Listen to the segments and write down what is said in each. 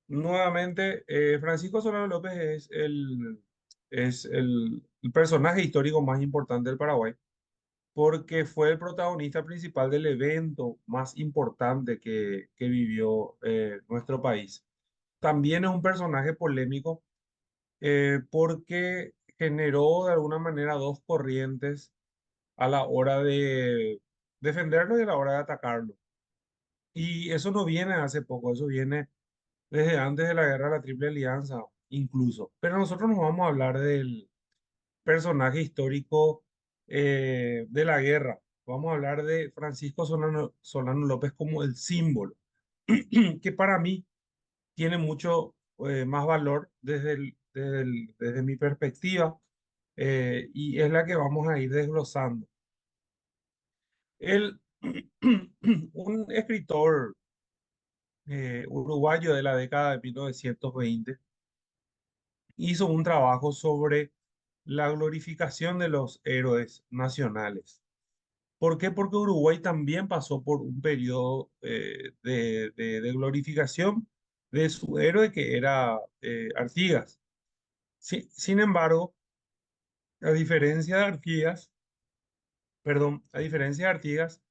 Nuevamente, Francisco Solano López es el personaje histórico más importante del Paraguay, porque fue el protagonista principal del evento más importante que vivió nuestro país. También es un personaje polémico porque generó de alguna manera dos corrientes a la hora de defenderlo y a la hora de atacarlo. Y eso no viene hace poco, eso viene desde antes de la guerra de la Triple Alianza, incluso. Pero nosotros nos vamos a hablar del personaje histórico de la guerra. Vamos a hablar de Francisco Solano López como el símbolo, que para mí tiene mucho más valor desde mi perspectiva, y es la que vamos a ir desglosando. Él, un escritor uruguayo de la década de 1920, hizo un trabajo sobre la glorificación de los héroes nacionales. ¿Por qué? Porque Uruguay también pasó por un periodo de glorificación de su héroe que era Artigas. Sin embargo, a diferencia de Artigas, perdón, a diferencia de Artigas,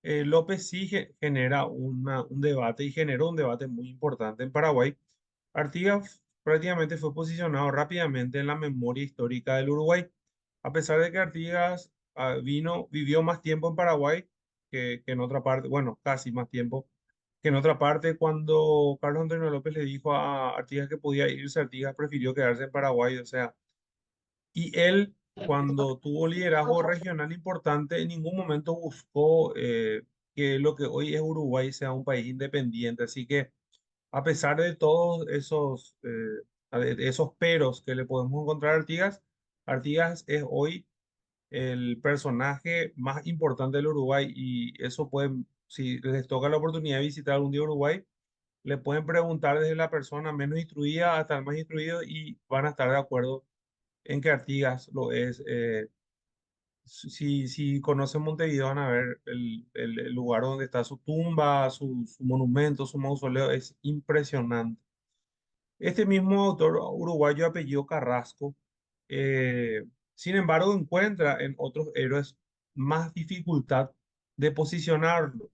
López sí genera un debate y generó un debate muy importante en Paraguay. Artigas prácticamente fue posicionado rápidamente en la memoria histórica del Uruguay, a pesar de que Artigas vivió más tiempo en Paraguay que en otra parte, bueno, casi más tiempo que en otra parte. Cuando Carlos Antonio López le dijo a Artigas que podía irse, Artigas prefirió quedarse en Paraguay, o sea, y él, cuando tuvo liderazgo regional importante, en ningún momento buscó que lo que hoy es Uruguay sea un país independiente. Así que, a pesar de todos esos peros que le podemos encontrar a Artigas, Artigas es hoy el personaje más importante del Uruguay, y eso pueden, si les toca la oportunidad de visitar algún día Uruguay, le pueden preguntar desde la persona menos instruida hasta el más instruido y van a estar de acuerdo en que Artigas lo es. Si conocen Montevideo van a ver el lugar donde está su tumba, su monumento, su mausoleo, es impresionante. Este mismo autor uruguayo apellido Carrasco, sin embargo, encuentra en otros héroes más dificultad de posicionarlo.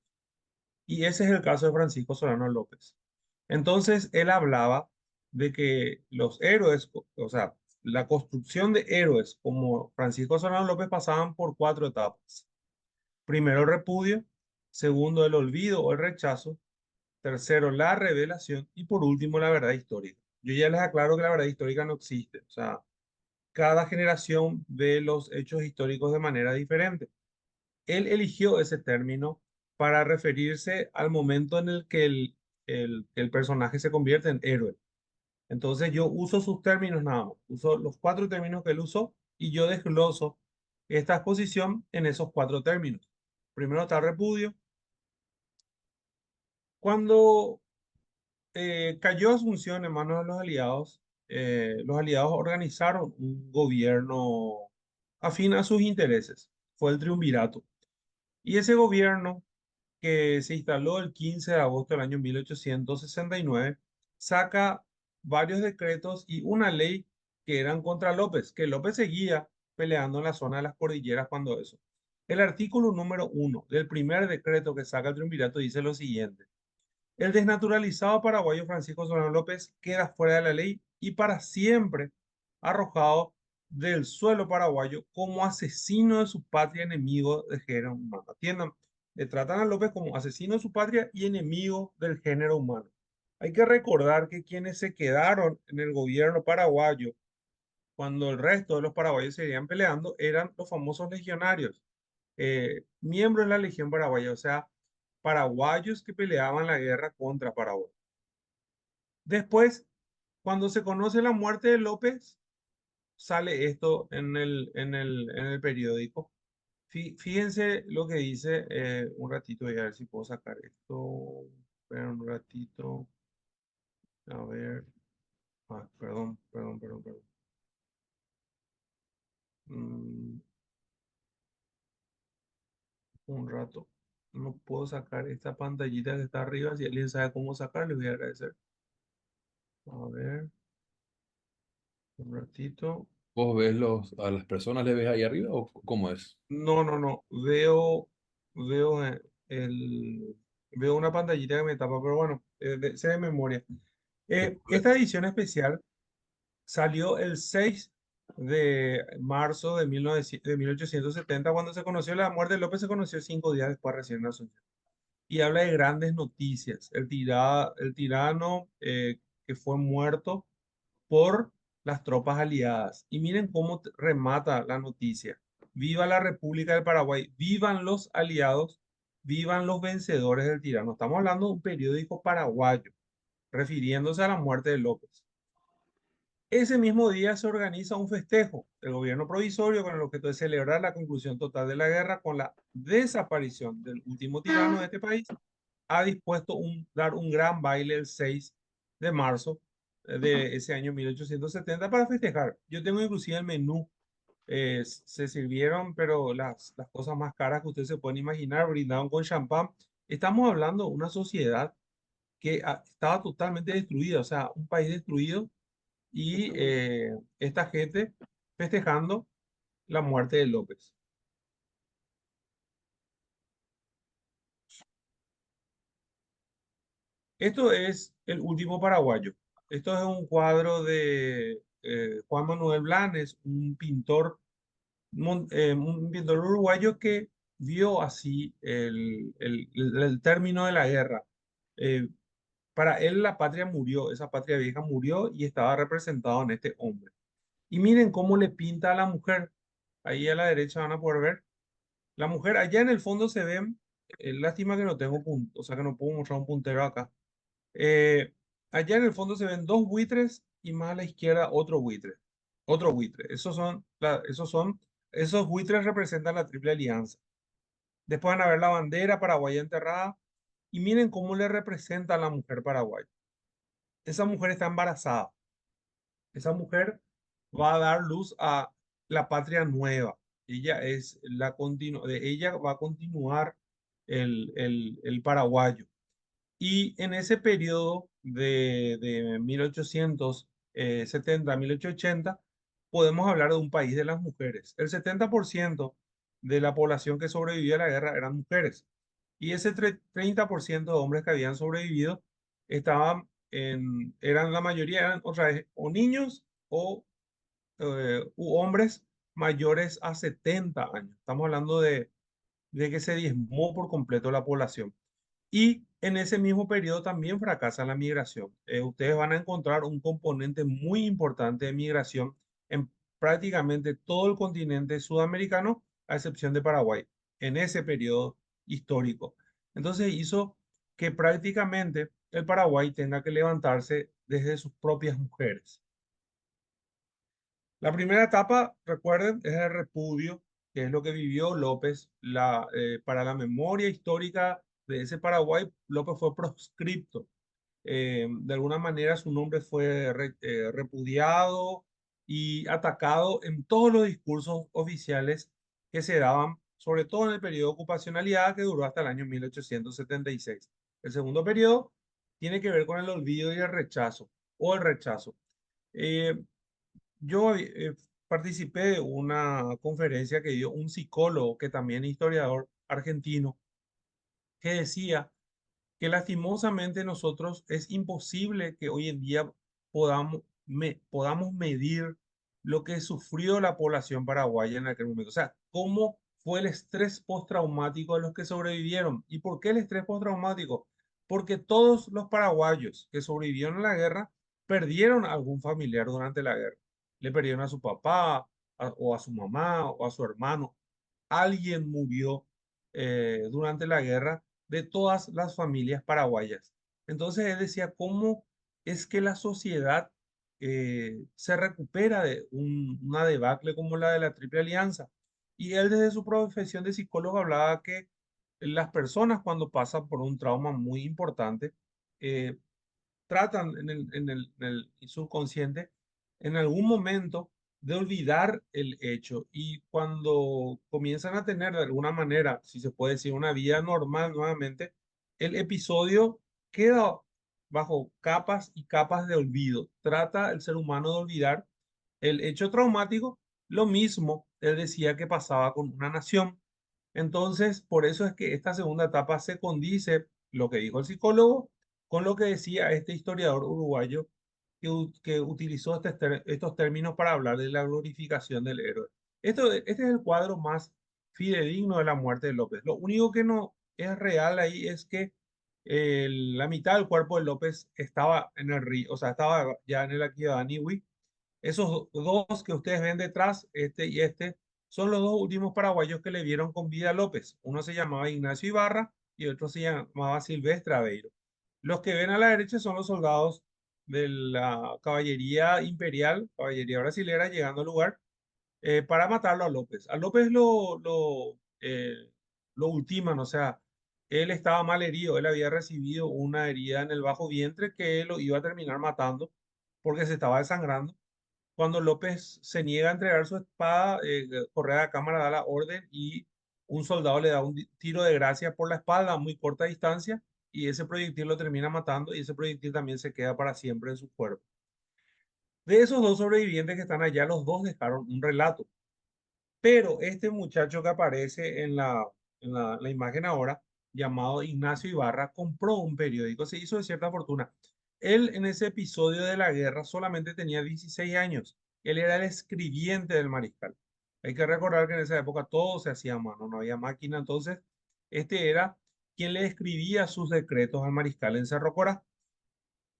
Y ese es el caso de Francisco Solano López. Entonces, él hablaba de que los héroes, o sea, la construcción de héroes como Francisco Solano López pasaban por cuatro etapas. Primero, el repudio. Segundo, el olvido o el rechazo. Tercero, la revelación. Y por último, la verdad histórica. Yo ya les aclaro que la verdad histórica no existe. O sea, cada generación ve los hechos históricos de manera diferente. Él eligió ese término para referirse al momento en el que el personaje se convierte en héroe. Entonces yo uso sus términos nada más, uso los cuatro términos que él usó y yo desgloso esta exposición en esos cuatro términos. Primero está el repudio. Cuando cayó Asunción en manos de los aliados organizaron un gobierno afín a sus intereses. Fue el triunvirato. Y ese gobierno, que se instaló el 15 de agosto del año 1869, saca varios decretos y una ley que eran contra López, que López seguía peleando en la zona de las cordilleras cuando eso. El artículo número 1 del primer decreto que saca el triunvirato dice lo siguiente: el desnaturalizado paraguayo Francisco Solano López queda fuera de la ley y para siempre arrojado del suelo paraguayo como asesino de su patria, enemigo del género humano. Atiendan, le tratan a López como asesino de su patria y enemigo del género humano. Hay que recordar que quienes se quedaron en el gobierno paraguayo cuando el resto de los paraguayos seguían peleando eran los famosos legionarios, miembros de la Legión Paraguaya, o sea, paraguayos que peleaban la guerra contra Paraguay. Después, cuando se conoce la muerte de López, sale esto en el periódico. Fíjense lo que dice, un ratito, voy a ver si puedo sacar esto. Espera un ratito. A ver. Perdón, perdón, perdón, perdón. Mm, un rato. No puedo sacar esta pantallita que está arriba. Si alguien sabe cómo sacar, le voy a agradecer. A ver, un ratito. ¿Vos ves a las personas, le ves ahí arriba o cómo es? No, no, no. Veo veo una pantallita que me tapa, pero bueno, sé de memoria. Esta edición especial salió el 6 de marzo de 1870, cuando se conoció la muerte de López, se conoció 5 días después recién de Asunción. Y habla de grandes noticias. El tirano que fue muerto por las tropas aliadas. Y miren cómo remata la noticia. Viva la República del Paraguay, vivan los aliados, vivan los vencedores del tirano. Estamos hablando de un periódico paraguayo, refiriéndose a la muerte de López. Ese mismo día se organiza un festejo del gobierno provisorio con el objeto de celebrar la conclusión total de la guerra con la desaparición del último tirano de este país. Ha dispuesto dar un gran baile el 6 de marzo de ese año 1870 para festejar. Yo tengo inclusive el menú. Se sirvieron, pero las cosas más caras que ustedes se pueden imaginar, brindaron con champán. Estamos hablando de una sociedad que estaba totalmente destruida, o sea, un país destruido y esta gente festejando la muerte de López. Esto es el último paraguayo. Esto es un cuadro de Juan Manuel Blanes, un pintor uruguayo que vio así el término de la guerra. Eh, para él la patria murió, esa patria vieja murió y estaba representado en este hombre. Y miren cómo le pinta a la mujer. Ahí a la derecha van a poder ver. La mujer, allá en el fondo se ven, lástima que no tengo punto, o sea que no puedo mostrar un puntero acá. Eh, Allá en el fondo se ven dos buitres y más a la izquierda otro buitre. Otro buitre. Esos buitres representan la Triple Alianza. Después van a ver la bandera paraguaya enterrada y miren cómo le representa a la mujer paraguaya. Esa mujer está embarazada. Esa mujer va a dar luz a la patria nueva. De ella va a continuar el paraguayo. Y en ese periodo de 1870 a 1880, podemos hablar de un país de las mujeres. El 70% de la población que sobrevivió a la guerra eran mujeres. Y ese 30% de hombres que habían sobrevivido eran la mayoría, eran otra vez, o niños u hombres mayores a 70 años. Estamos hablando de que se diezmó por completo la población. Y en ese mismo periodo también fracasa la migración. Ustedes van a encontrar un componente muy importante de migración en prácticamente todo el continente sudamericano, a excepción de Paraguay, en ese periodo histórico. Entonces hizo que prácticamente el Paraguay tenga que levantarse desde sus propias mujeres. La primera etapa, recuerden, es el repudio, que es lo que vivió López. Para la memoria histórica de ese Paraguay, López fue proscripto. De alguna manera su nombre fue repudiado y atacado en todos los discursos oficiales que se daban, sobre todo en el periodo de ocupacionalidad que duró hasta el año 1876. El segundo periodo tiene que ver con el olvido y el rechazo, o el rechazo. Eh, yo participé de una conferencia que dio un psicólogo que también es historiador argentino, que decía que lastimosamente nosotros es imposible que hoy en día podamos medir lo que sufrió la población paraguaya en aquel momento. O sea, cómo fue el estrés postraumático de los que sobrevivieron. ¿Y por qué el estrés postraumático? Porque todos los paraguayos que sobrevivieron a la guerra perdieron a algún familiar durante la guerra. Le perdieron a su papá, o a su mamá, o a su hermano. Alguien murió durante la guerra de todas las familias paraguayas. Entonces él decía, ¿cómo es que la sociedad se recupera de una debacle como la de la Triple Alianza? Y él desde su profesión de psicólogo hablaba que las personas cuando pasan por un trauma muy importante, eh, tratan en el subconsciente en algún momento de olvidar el hecho y cuando comienzan a tener de alguna manera, si se puede decir, una vida normal nuevamente, el episodio queda bajo capas y capas de olvido. Trata el ser humano de olvidar el hecho traumático, lo mismo él decía que pasaba con una nación. Entonces, por eso es que esta segunda etapa se condice, lo que dijo el psicólogo, con lo que decía este historiador uruguayo que utilizó estos términos para hablar de la glorificación del héroe. Este es el cuadro más fidedigno de la muerte de López. Lo único que no es real ahí es que la mitad del cuerpo de López estaba en el río, o sea, estaba ya en el Aquidauanihue. Esos dos que ustedes ven detrás, este y este, son los dos últimos paraguayos que le vieron con vida a López. Uno se llamaba Ignacio Ibarra y otro se llamaba Silvestre Aveiro. Los que ven a la derecha son los soldados de la caballería imperial, caballería brasilera, llegando al lugar para matarlo a López. A López lo ultiman, o sea, él estaba mal herido, él había recibido una herida en el bajo vientre que lo iba a terminar matando porque se estaba desangrando. Cuando López se niega a entregar su espada, Correa de Cámara da la orden y un soldado le da un tiro de gracia por la espalda a muy corta distancia y ese proyectil lo termina matando y ese proyectil también se queda para siempre en su cuerpo. De esos dos sobrevivientes que están allá, los dos dejaron un relato. Pero este muchacho que aparece en la imagen ahora, llamado Ignacio Ibarra, compró un periódico, se hizo de cierta fortuna. Él en ese episodio de la guerra solamente tenía 16 años. Él era el escribiente del mariscal. Hay que recordar que en esa época todo se hacía a mano, no había máquina. Entonces, este era quien le escribía sus decretos al mariscal en Cerro Corá.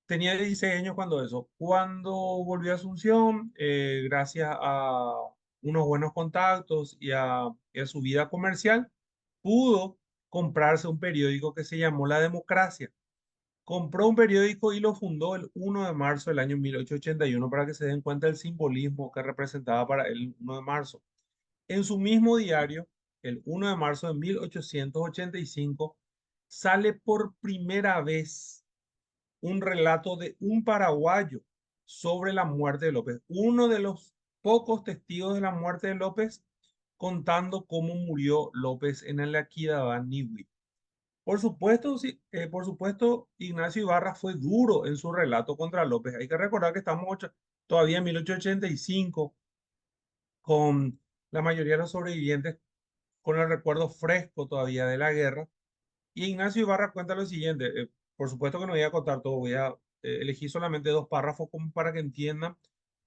Tenía 16 años cuando eso. Cuando volvió a Asunción, gracias a unos buenos contactos y a su vida comercial, pudo comprarse un periódico que se llamó La Democracia. Compró un periódico y lo fundó el 1 de marzo del año 1881 para que se den cuenta del simbolismo que representaba para él el 1 de marzo. En su mismo diario, el 1 de marzo de 1885, sale por primera vez un relato de un paraguayo sobre la muerte de López. Uno de los pocos testigos de la muerte de López contando cómo murió López en el Aquidauanihue. Por supuesto, sí, por supuesto, Ignacio Ibarra fue duro en su relato contra López. Hay que recordar que estamos todavía en 1885 con la mayoría de los sobrevivientes con el recuerdo fresco todavía de la guerra. Y Ignacio Ibarra cuenta lo siguiente, por supuesto que no voy a contar todo, voy a elegir solamente dos párrafos como para que entiendan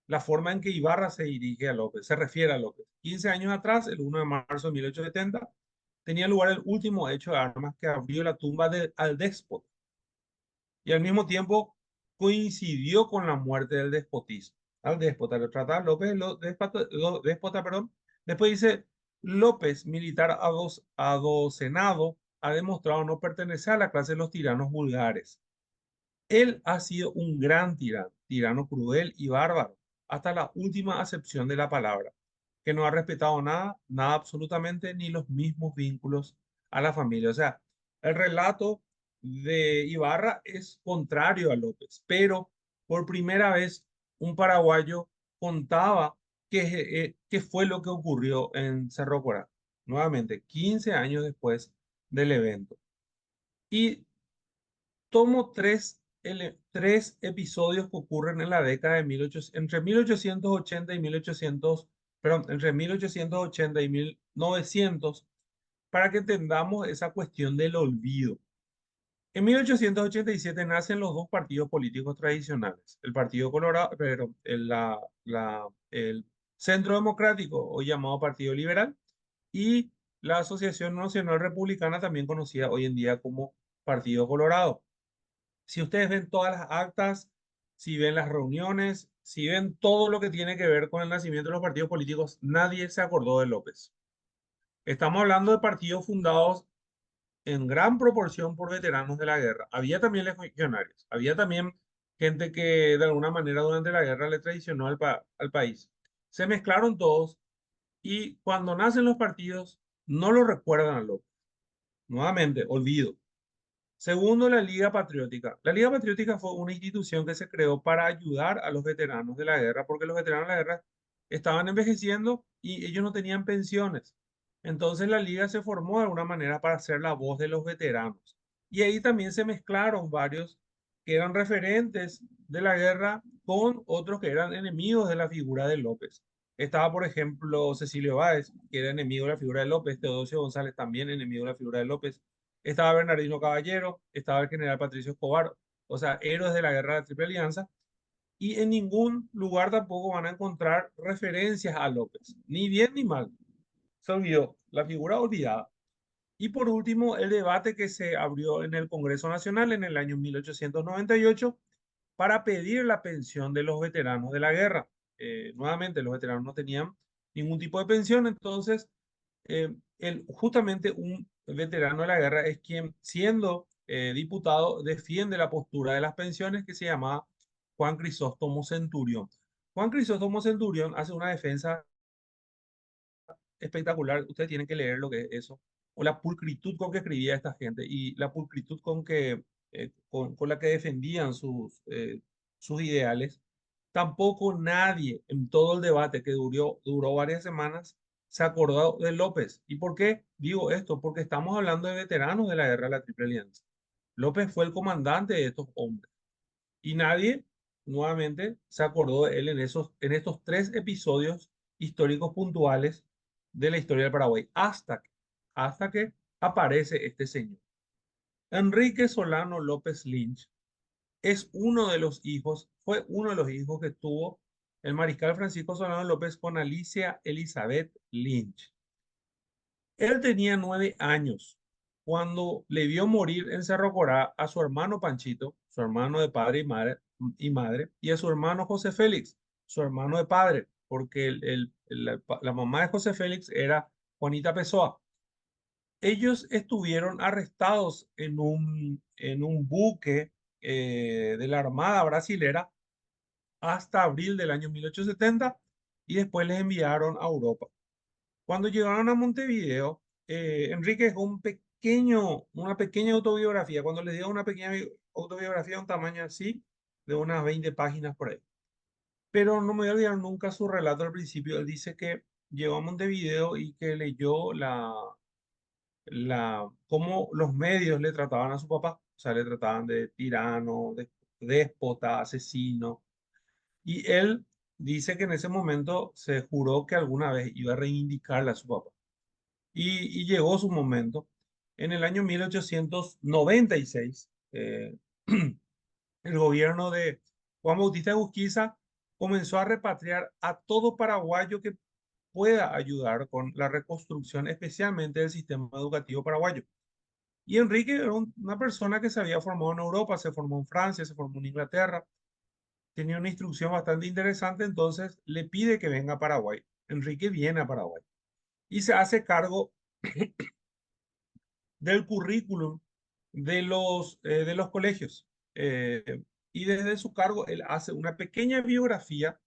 la forma en que Ibarra se dirige a López, se refiere a López. 15 años atrás, el 1 de marzo de 1870, tenía lugar el último hecho de armas que abrió la tumba al déspota y al mismo tiempo coincidió con la muerte del despotismo. Al déspota lo trata López, déspota, perdón. Después dice, López, militar adocenado, ha demostrado no pertenecer a la clase de los tiranos vulgares. Él ha sido un gran tirano, tirano cruel y bárbaro, hasta la última acepción de la palabra, que no ha respetado nada, nada absolutamente, ni los mismos vínculos a la familia. O sea, el relato de Ibarra es contrario a López, pero por primera vez un paraguayo contaba qué fue lo que ocurrió en Cerro Corá, nuevamente, 15 años después del evento. Y tomo tres episodios que ocurren en la década de 1800, entre 1880 y 1800, perdón, entre 1880 y 1900, para que entendamos esa cuestión del olvido. En 1887 nacen los dos partidos políticos tradicionales, el Partido Colorado, pero el Centro Democrático, hoy llamado Partido Liberal, y la Asociación Nacional Republicana, también conocida hoy en día como Partido Colorado. Si ustedes ven todas las actas, si ven las reuniones, si ven todo lo que tiene que ver con el nacimiento de los partidos políticos, nadie se acordó de López. Estamos hablando de partidos fundados en gran proporción por veteranos de la guerra. Había también legionarios, había también gente que de alguna manera durante la guerra le traicionó al país. Se mezclaron todos y cuando nacen los partidos no lo recuerdan a López. Nuevamente, olvido. Segundo, la Liga Patriótica. La Liga Patriótica fue una institución que se creó para ayudar a los veteranos de la guerra, porque los veteranos de la guerra estaban envejeciendo y ellos no tenían pensiones. Entonces la Liga se formó de alguna manera para ser la voz de los veteranos. Y ahí también se mezclaron varios. que eran referentes de la guerra con otros que eran enemigos de la figura de López. Estaba, por ejemplo, Cecilio Báez, que era enemigo de la figura de López, Teodosio González, también enemigo de la figura de López. Estaba Bernardino Caballero, estaba el general Patricio Escobar, o sea, héroes de la guerra de la Triple Alianza, y en ningún lugar tampoco van a encontrar referencias a López, ni bien ni mal. Se olvidó, la figura olvidada. Y por último, el debate que se abrió en el Congreso Nacional en el año 1898 para pedir la pensión de los veteranos de la guerra. Nuevamente, los veteranos no tenían ningún tipo de pensión, entonces justamente un veterano de la guerra es quien, siendo diputado, defiende la postura de las pensiones que se llamaba Juan Crisóstomo Centurión. Juan Crisóstomo Centurión hace una defensa espectacular. Ustedes tienen que leer lo que es eso, o la pulcritud con que escribía esta gente y la pulcritud con la que defendían sus ideales. Tampoco nadie en todo el debate que duró varias semanas se acordó de López. ¿Y por qué digo esto? Porque estamos hablando de veteranos de la guerra de la Triple Alianza. López fue el comandante de estos hombres y nadie nuevamente se acordó de él en estos tres episodios históricos puntuales de la historia del Paraguay, hasta que aparece este señor. Enrique Solano López Lynch fue uno de los hijos que tuvo el mariscal Francisco Solano López con Alicia Elizabeth Lynch. Él tenía 9 años cuando le vio morir en Cerro Corá a su hermano Panchito, su hermano de padre y madre, y a su hermano José Félix, su hermano de padre, porque la mamá de José Félix era Juanita Pessoa. Ellos estuvieron arrestados en un buque de la Armada Brasilera hasta abril del año 1870 y después les enviaron a Europa. Cuando llegaron a Montevideo, Enrique dejó una pequeña autobiografía. Cuando les digo una pequeña autobiografía, un tamaño así, de unas 20 páginas por ahí. Pero no me voy a olvidar nunca su relato al principio. Él dice que llegó a Montevideo y que leyó cómo los medios le trataban a su papá. O sea, le trataban de tirano, de déspota, asesino. Y él dice que en ese momento se juró que alguna vez iba a reivindicarle a su papá. Y llegó su momento. En el año 1896, el gobierno de Juan Bautista de Busquiza comenzó a repatriar a todo paraguayo que pueda ayudar con la reconstrucción, especialmente del sistema educativo paraguayo. Y Enrique era una persona que se había formado en Europa, se formó en Francia, se formó en Inglaterra, tenía una instrucción bastante interesante, entonces le pide que venga a Paraguay. Enrique viene a Paraguay y se hace cargo del currículum de los colegios. Y desde su cargo, él hace una pequeña biografía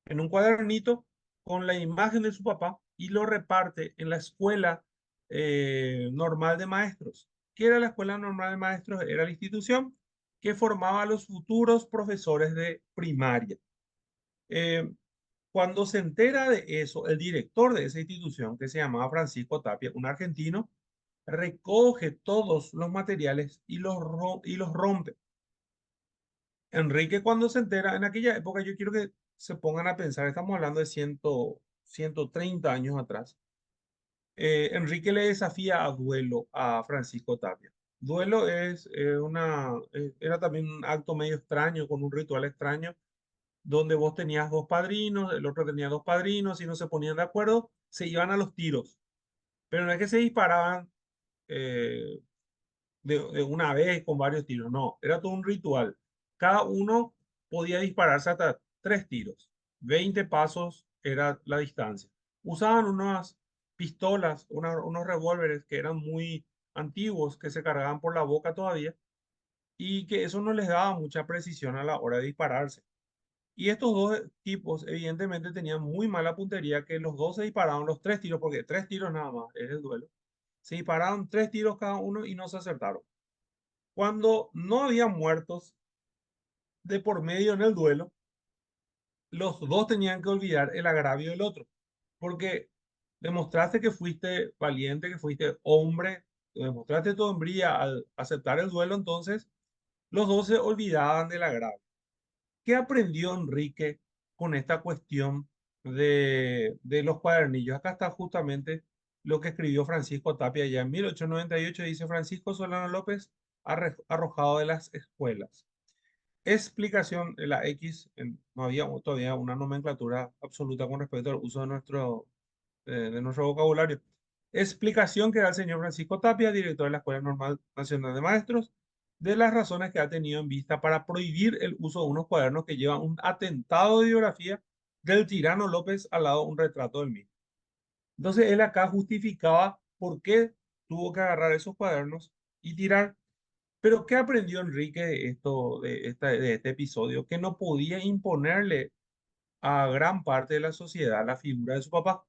en un cuadernito con la imagen de su papá y lo reparte en la escuela normal de maestros. ¿Qué era la escuela normal de maestros? Era la institución que formaba a los futuros profesores de primaria. Eh, Cuando se entera de eso, el director de esa institución, que se llamaba Francisco Tapia, un argentino, recoge todos los materiales y los rompe. Enrique cuando se entera, en aquella época, yo quiero que se pongan a pensar, estamos hablando de 130 años atrás. Enrique le desafía a duelo a Francisco Tapia. Duelo era también un acto medio extraño, con un ritual extraño, donde vos tenías dos padrinos, el otro tenía dos padrinos, y no se ponían de acuerdo, se iban a los tiros. Pero no es que se disparaban eh, de una vez con varios tiros, no, era todo un ritual. Cada uno podía dispararse hasta 3 tiros, 20 pasos era la distancia. Usaban unas pistolas, unos revólveres que eran muy antiguos, que se cargaban por la boca todavía, y que eso no les daba mucha precisión a la hora de dispararse. Y estos dos tipos evidentemente tenían muy mala puntería, que los dos se disparaban los 3 tiros, porque 3 tiros nada más es el duelo. Se dispararon 3 tiros cada uno y no se acertaron. Cuando no había muertos de por medio en el duelo, los dos tenían que olvidar el agravio del otro, porque demostraste que fuiste valiente, que fuiste hombre, demostraste tu hombría al aceptar el duelo, entonces Los dos se olvidaban del agravio. ¿Qué aprendió Enrique con esta cuestión de los cuadernillos? Acá está justamente lo que escribió Francisco Tapia ya en 1898. Dice Francisco Solano López, arrojado de las escuelas. Explicación, la X, no había todavía una nomenclatura absoluta con respecto al uso de nuestro vocabulario. Explicación que da el señor Francisco Tapia, director de la Escuela Normal Nacional de Maestros, de las razones que ha tenido en vista para prohibir el uso de unos cuadernos que llevan un atentado de biografía del tirano López al lado un retrato del mismo. Entonces él acá justificaba por qué tuvo que agarrar esos cuadernos y tirar. Pero ¿qué aprendió Enrique de esto, de este episodio? Que no podía imponerle a gran parte de la sociedad la figura de su papá,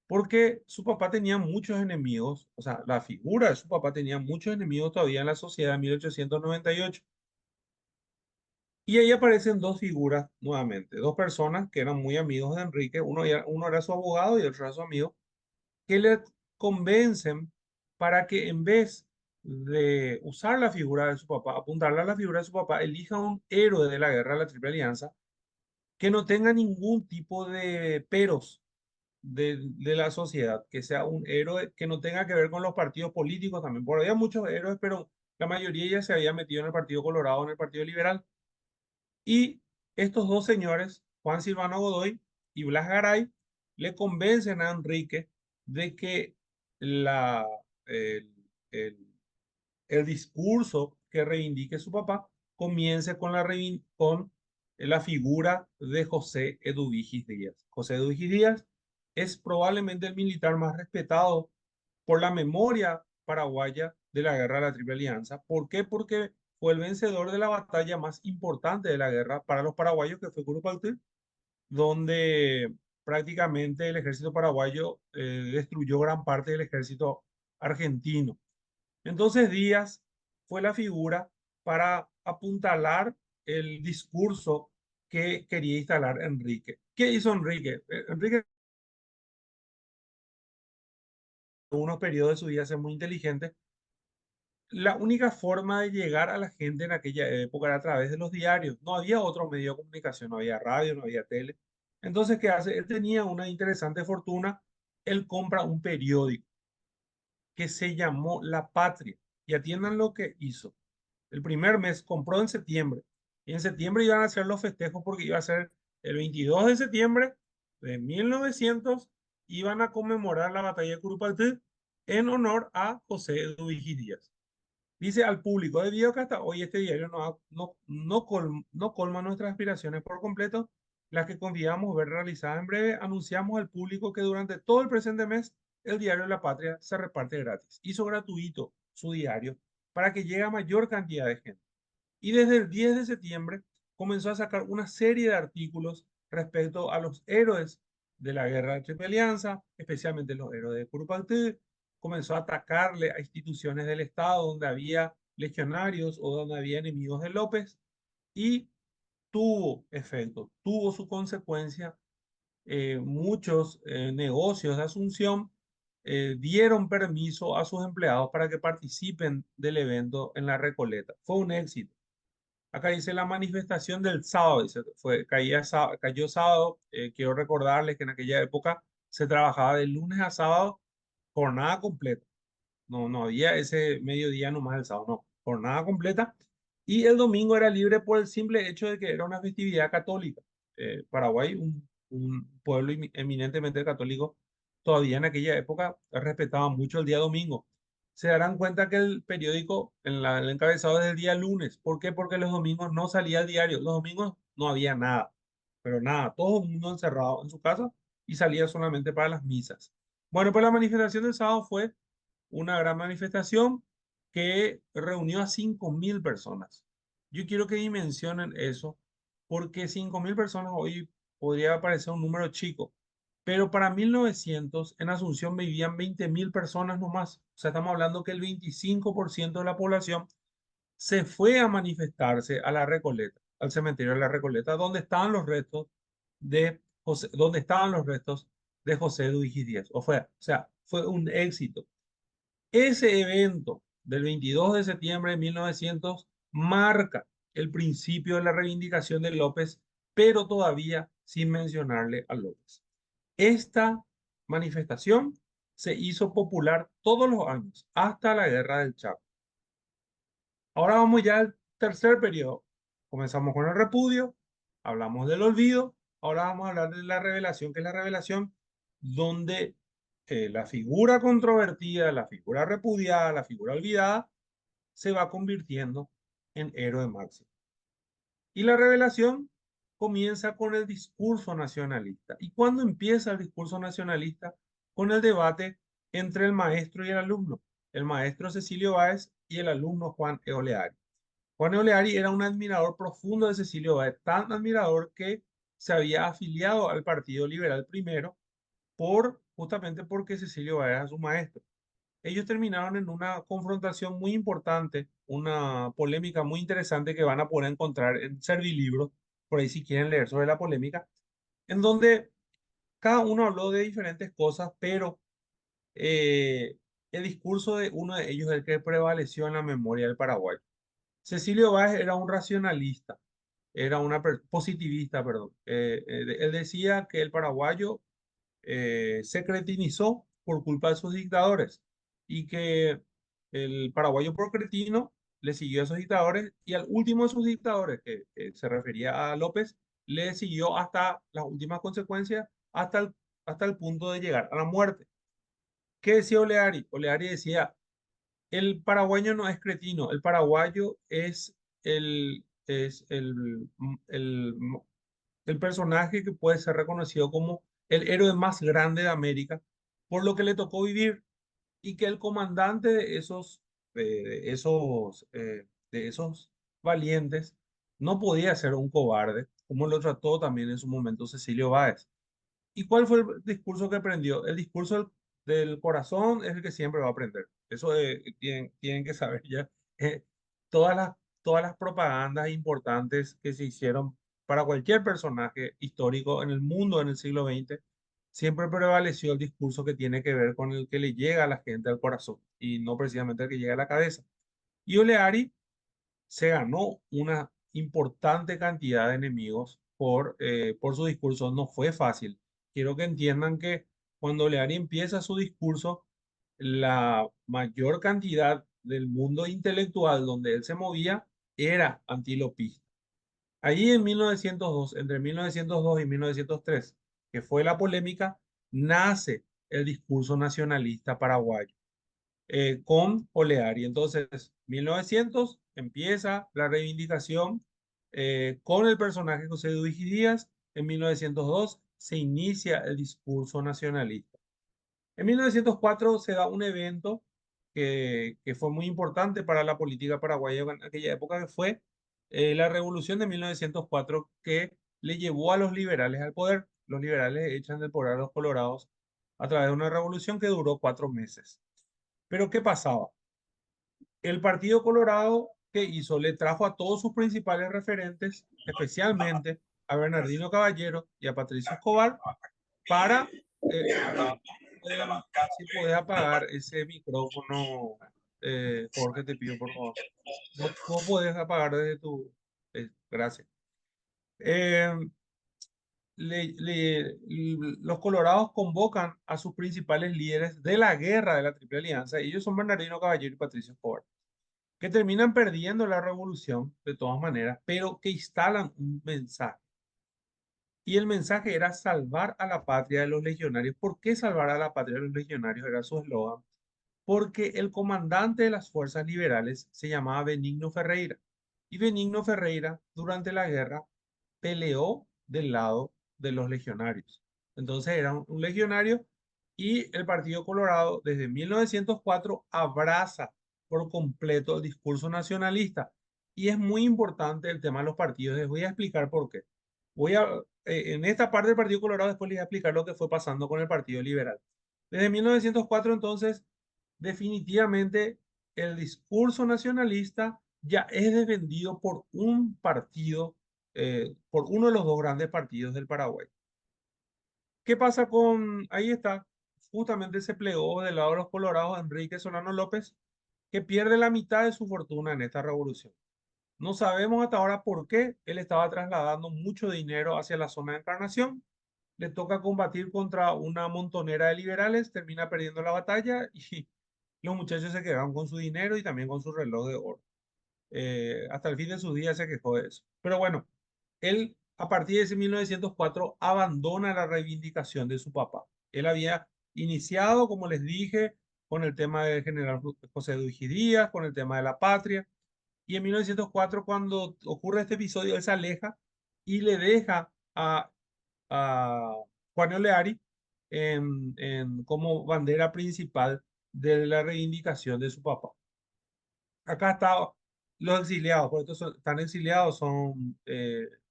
porque su papá tenía muchos enemigos, o sea, la figura de su papá tenía muchos enemigos todavía en la sociedad de 1898. Y ahí aparecen dos figuras nuevamente, dos personas que eran muy amigos de Enrique, uno era su abogado y el otro era su amigo, que le convencen para que en vez de usar la figura de su papá, apuntarle a la figura de su papá, elija un héroe de la guerra de la Triple Alianza que no tenga ningún tipo de peros de la sociedad, que sea un héroe que no tenga que ver con los partidos políticos también, porque había muchos héroes, pero la mayoría ya se había metido en el Partido Colorado, en el Partido Liberal. Y estos dos señores, Juan Silvano Godoy y Blas Garay, le convencen a Enrique de que la, el, el- el discurso que reivindique su papá comience con la figura de José Eduvigis Díaz. José Eduvigis Díaz es probablemente el militar más respetado por la memoria paraguaya de la guerra de la Triple Alianza. ¿Por qué? Porque fue el vencedor de la batalla más importante de la guerra para los paraguayos, que fue Curupaytí, donde prácticamente el ejército paraguayo destruyó gran parte del ejército argentino. Entonces Díaz fue la figura para apuntalar el discurso que quería instalar Enrique. ¿Qué hizo Enrique? Enrique en unos periodos de su vida ser muy inteligente. La única forma de llegar a la gente en aquella época era a través de los diarios. No había otro medio de comunicación, no había radio, no había tele. Entonces, ¿qué hace? Él tenía una interesante fortuna. Él compra un periódico que se llamó La Patria. Y atiendan lo que hizo. El primer mes compró en septiembre. Y en septiembre iban a hacer los festejos porque iba a ser el 22 de septiembre de 1900. Iban a conmemorar la batalla de Curupaytí en honor a José Duvigis Díaz. Dice al público, debido a que hasta hoy este diario no colma nuestras aspiraciones por completo, las que confiamos ver realizadas en breve, anunciamos al público que durante todo el presente mes el diario La Patria se reparte gratis. Hizo gratuito su diario para que llegue a mayor cantidad de gente. Y desde el 10 de septiembre comenzó a sacar una serie de artículos respecto a los héroes de la guerra de Triple Alianza, especialmente los héroes de Curupaytí. Comenzó a atacarle a instituciones del Estado donde había legionarios o donde había enemigos de López y tuvo efecto, tuvo su consecuencia. Muchos negocios de Asunción dieron permiso a sus empleados para que participen del evento en la Recoleta. Fue un éxito. Acá dice la manifestación del sábado, dice, cayó sábado. Quiero recordarles que en aquella época se trabajaba de lunes a sábado, jornada completa. No había ese mediodía nomás el sábado, no, jornada completa. Y el domingo era libre por el simple hecho de que era una festividad católica. Paraguay, un pueblo eminentemente católico, todavía en aquella época respetaba mucho el día domingo. Se darán cuenta que el periódico, el encabezado es el día lunes. ¿Por qué? Porque los domingos no salía el diario. Los domingos no había nada, pero nada, todo el mundo encerrado en su casa y salía solamente para las misas. Bueno, pues la manifestación del sábado fue una gran manifestación que reunió a 5.000 personas. Yo quiero que dimensionen eso, porque 5.000 personas hoy podría parecer un número chico, pero para 1900 en Asunción vivían 20.000 personas nomás. O sea, estamos hablando que el 25% de la población se fue a manifestarse a la Recoleta, al cementerio de la Recoleta, donde estaban los restos donde estaban los restos de José Duigis Díaz. O sea, fue un éxito. Ese evento del 22 de septiembre de 1900 marca el principio de la reivindicación de López, pero todavía sin mencionarle a López. Esta manifestación se hizo popular todos los años, hasta la Guerra del Chaco. Ahora vamos ya al tercer periodo. Comenzamos con el repudio, hablamos del olvido, ahora vamos a hablar de la revelación, que es la revelación donde la figura controvertida, la figura repudiada, la figura olvidada, se va convirtiendo en héroe máximo. Y la revelación comienza con el discurso nacionalista. ¿Y cuándo empieza el discurso nacionalista? Con el debate entre el maestro y el alumno, el maestro Cecilio Báez y el alumno Juan Eoleari. Juan Eoleari era un admirador profundo de Cecilio Báez, tan admirador que se había afiliado al Partido Liberal primero justamente porque Cecilio Báez era su maestro. Ellos terminaron en una confrontación muy importante, una polémica muy interesante que van a poder encontrar en Servilibros, por ahí si quieren leer sobre la polémica, en donde cada uno habló de diferentes cosas, pero eh, el discurso de uno de ellos es el que prevaleció en la memoria del Paraguay. Cecilio Báez era un racionalista, era una positivista, perdón. Él decía que el paraguayo se cretinizó por culpa de sus dictadores y que el paraguayo por cretino le siguió a esos dictadores y al último de sus dictadores, que se refería a López, le siguió hasta las últimas consecuencias, hasta el punto de llegar a la muerte. ¿Qué decía Oleari? Oleari decía, el paraguayo no es cretino, el paraguayo es el personaje que puede ser reconocido como el héroe más grande de América por lo que le tocó vivir y que el comandante de esos valientes no podía ser un cobarde, como lo trató también en su momento Cecilio Báez. ¿Y cuál fue el discurso que aprendió? El discurso del corazón es el que siempre va a aprender. Eso tienen que saber ya. Eh, todas todas las propagandas importantes que se hicieron para cualquier personaje histórico en el mundo en el siglo XX, siempre prevaleció el discurso que tiene que ver con el que le llega a la gente al corazón y no precisamente el que llega a la cabeza. Y Oleari se ganó una importante cantidad de enemigos por su discurso. No fue fácil. Quiero que entiendan que cuando Leari empieza su discurso, la mayor cantidad del mundo intelectual donde él se movía era antilopista. Allí en 1902, entre 1902 y 1903, que fue la polémica, nace el discurso nacionalista paraguayo con Oleari. Entonces, 1900 empieza la reivindicación con el personaje José Luis Díaz. En 1902 se inicia el discurso nacionalista. En 1904 se da un evento que fue muy importante para la política paraguaya en aquella época, que fue la revolución de 1904 que le llevó a los liberales al poder. Los liberales echan del poder a los colorados a través de una revolución que duró 4 meses. Pero ¿qué pasaba? El Partido Colorado, ¿qué hizo? Le trajo a todos sus principales referentes, especialmente a Bernardino Caballero y a Patricio Escobar, para, si podés apagar ese micrófono, Jorge, te pido por favor. No podés apagar desde tu... gracias. Eh, los colorados convocan a sus principales líderes de la guerra de la Triple Alianza, y ellos son Bernardino Caballero y Patricio Escobar, que terminan perdiendo la revolución de todas maneras, pero que instalan un mensaje. Y el mensaje era salvar a la patria de los legionarios. ¿Por qué salvar a la patria de los legionarios? Era su eslogan. Porque el comandante de las fuerzas liberales se llamaba Benigno Ferreira. Y Benigno Ferreira, durante la guerra, peleó del lado de los legionarios. Entonces era un legionario y el Partido Colorado desde 1904 abraza por completo el discurso nacionalista. Y es muy importante el tema de los partidos. Les voy a explicar por qué. En esta parte del Partido Colorado después les voy a explicar lo que fue pasando con el Partido Liberal. Desde 1904 entonces, definitivamente el discurso nacionalista ya es defendido por un partido, por uno de los dos grandes partidos del Paraguay. ¿Qué pasa con, ahí está, justamente se plegó del lado de los colorados Enrique Solano López, que pierde la mitad de su fortuna en esta revolución. No sabemos hasta ahora por qué él estaba trasladando mucho dinero hacia la zona de Encarnación. Le toca combatir contra una montonera de liberales, termina perdiendo la batalla y los muchachos se quedaron con su dinero y también con su reloj de oro. Hasta el fin de sus días se quejó de eso. Pero bueno, él a partir de ese 1904 abandona la reivindicación de su papá. Él había iniciado, como les dije, con el tema del general José Duque Díaz, con el tema de la patria, y en 1904, cuando ocurre este episodio, él se aleja y le deja a Juan Oleari como bandera principal de la reivindicación de su papá. Acá está los exiliados, por esto están exiliados, son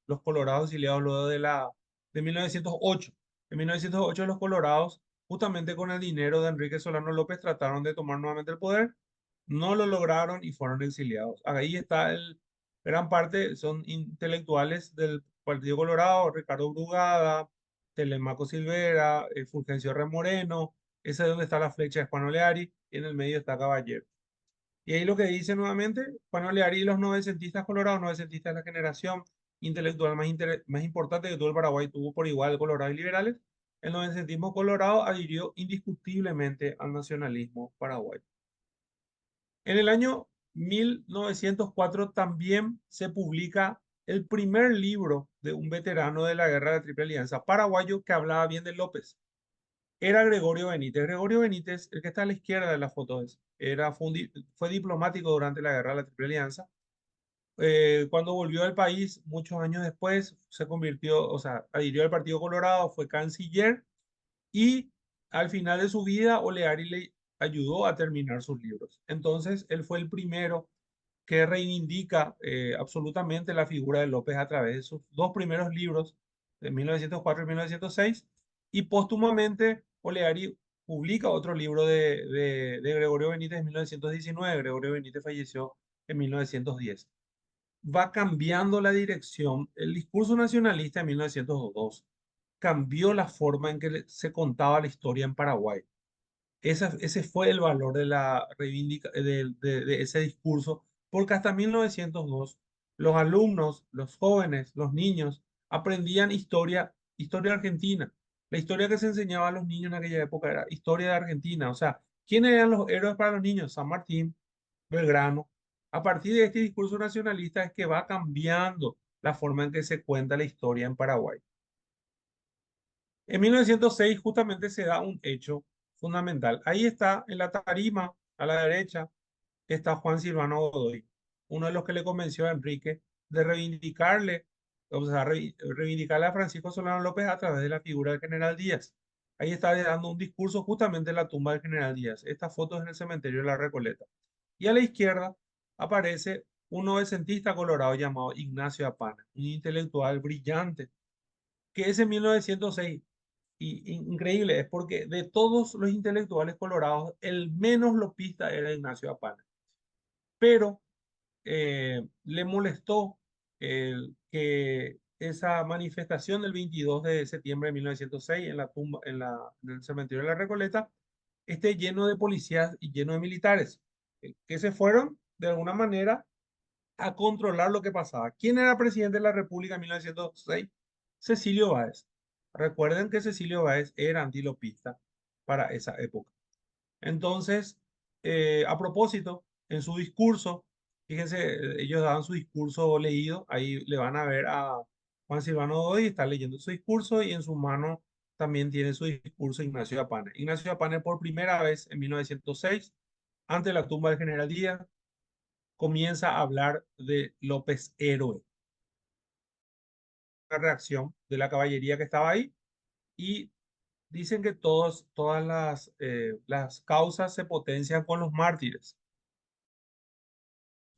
los colorados exiliados luego de 1908. En 1908 los colorados, justamente con el dinero de Enrique Solano López, trataron de tomar nuevamente el poder, no lo lograron y fueron exiliados. Ahí está gran parte, son intelectuales del Partido Colorado, Ricardo Brugada, Telemaco Silvera, Fulgencio Remoreno, esa es donde está la flecha de Juan Oleari, y en el medio está Caballero. Y ahí lo que dice nuevamente, Juan Oleari y los novecentistas colorados, novecentistas de la generación intelectual más importante que todo el Paraguay tuvo por igual colorados y liberales, el novecentismo colorado adhirió indiscutiblemente al nacionalismo paraguayo. En el año 1904 también se publica el primer libro de un veterano de la Guerra de la Triple Alianza paraguayo que hablaba bien de López. Era Gregorio Benítez. Gregorio Benítez, el que está a la izquierda de la foto, fue diplomático durante la Guerra de la Triple Alianza. Cuando volvió al país, muchos años después, se convirtió, o sea, adhirió al Partido Colorado, fue canciller y al final de su vida, Oleari le ayudó a terminar sus libros. Entonces, él fue el primero que reivindica absolutamente la figura de López a través de sus dos primeros libros, de 1904 y 1906, y póstumamente Oleari publica otro libro de Gregorio Benítez en 1919. Gregorio Benítez falleció en 1910. Va cambiando la dirección. El discurso nacionalista en 1902 cambió la forma en que se contaba la historia en Paraguay. Ese fue el valor de de ese discurso, porque hasta 1902 los alumnos, los jóvenes, los niños aprendían historia argentina. La historia que se enseñaba a los niños en aquella época era historia de Argentina. O sea, ¿quiénes eran los héroes para los niños? San Martín, Belgrano. A partir de este discurso nacionalista es que va cambiando la forma en que se cuenta la historia en Paraguay. En 1906 justamente se da un hecho fundamental. Ahí está en la tarima, a la derecha, está Juan Silvano Godoy, uno de los que le convenció a Enrique de reivindicarle, o sea, reivindicarle a Francisco Solano López a través de la figura del general Díaz. Ahí está dando un discurso justamente en la tumba del general Díaz. Esta foto es en el cementerio de la Recoleta. Y a la izquierda aparece un novecentista colorado llamado Ignacio Apana, un intelectual brillante, que es en 1906 y increíble, es porque de todos los intelectuales colorados, el menos lopista era Ignacio Apana. Pero le molestó que esa manifestación del 22 de septiembre de 1906 en la tumba, en el cementerio de la Recoleta, esté lleno de policías y lleno de militares, que se fueron de alguna manera a controlar lo que pasaba. ¿Quién era presidente de la República en 1906? Cecilio Báez. Recuerden que Cecilio Báez era antilopista para esa época. Entonces, a propósito, en su discurso, fíjense, ellos daban su discurso leído, ahí le van a ver a Juan Silvano Doy, está leyendo su discurso y en su mano también tiene su discurso Ignacio Apane. Ignacio Apane por primera vez en 1906, ante la tumba del general Díaz, comienza a hablar de López héroe, una reacción de la caballería que estaba ahí y dicen que todas las causas se potencian con los mártires,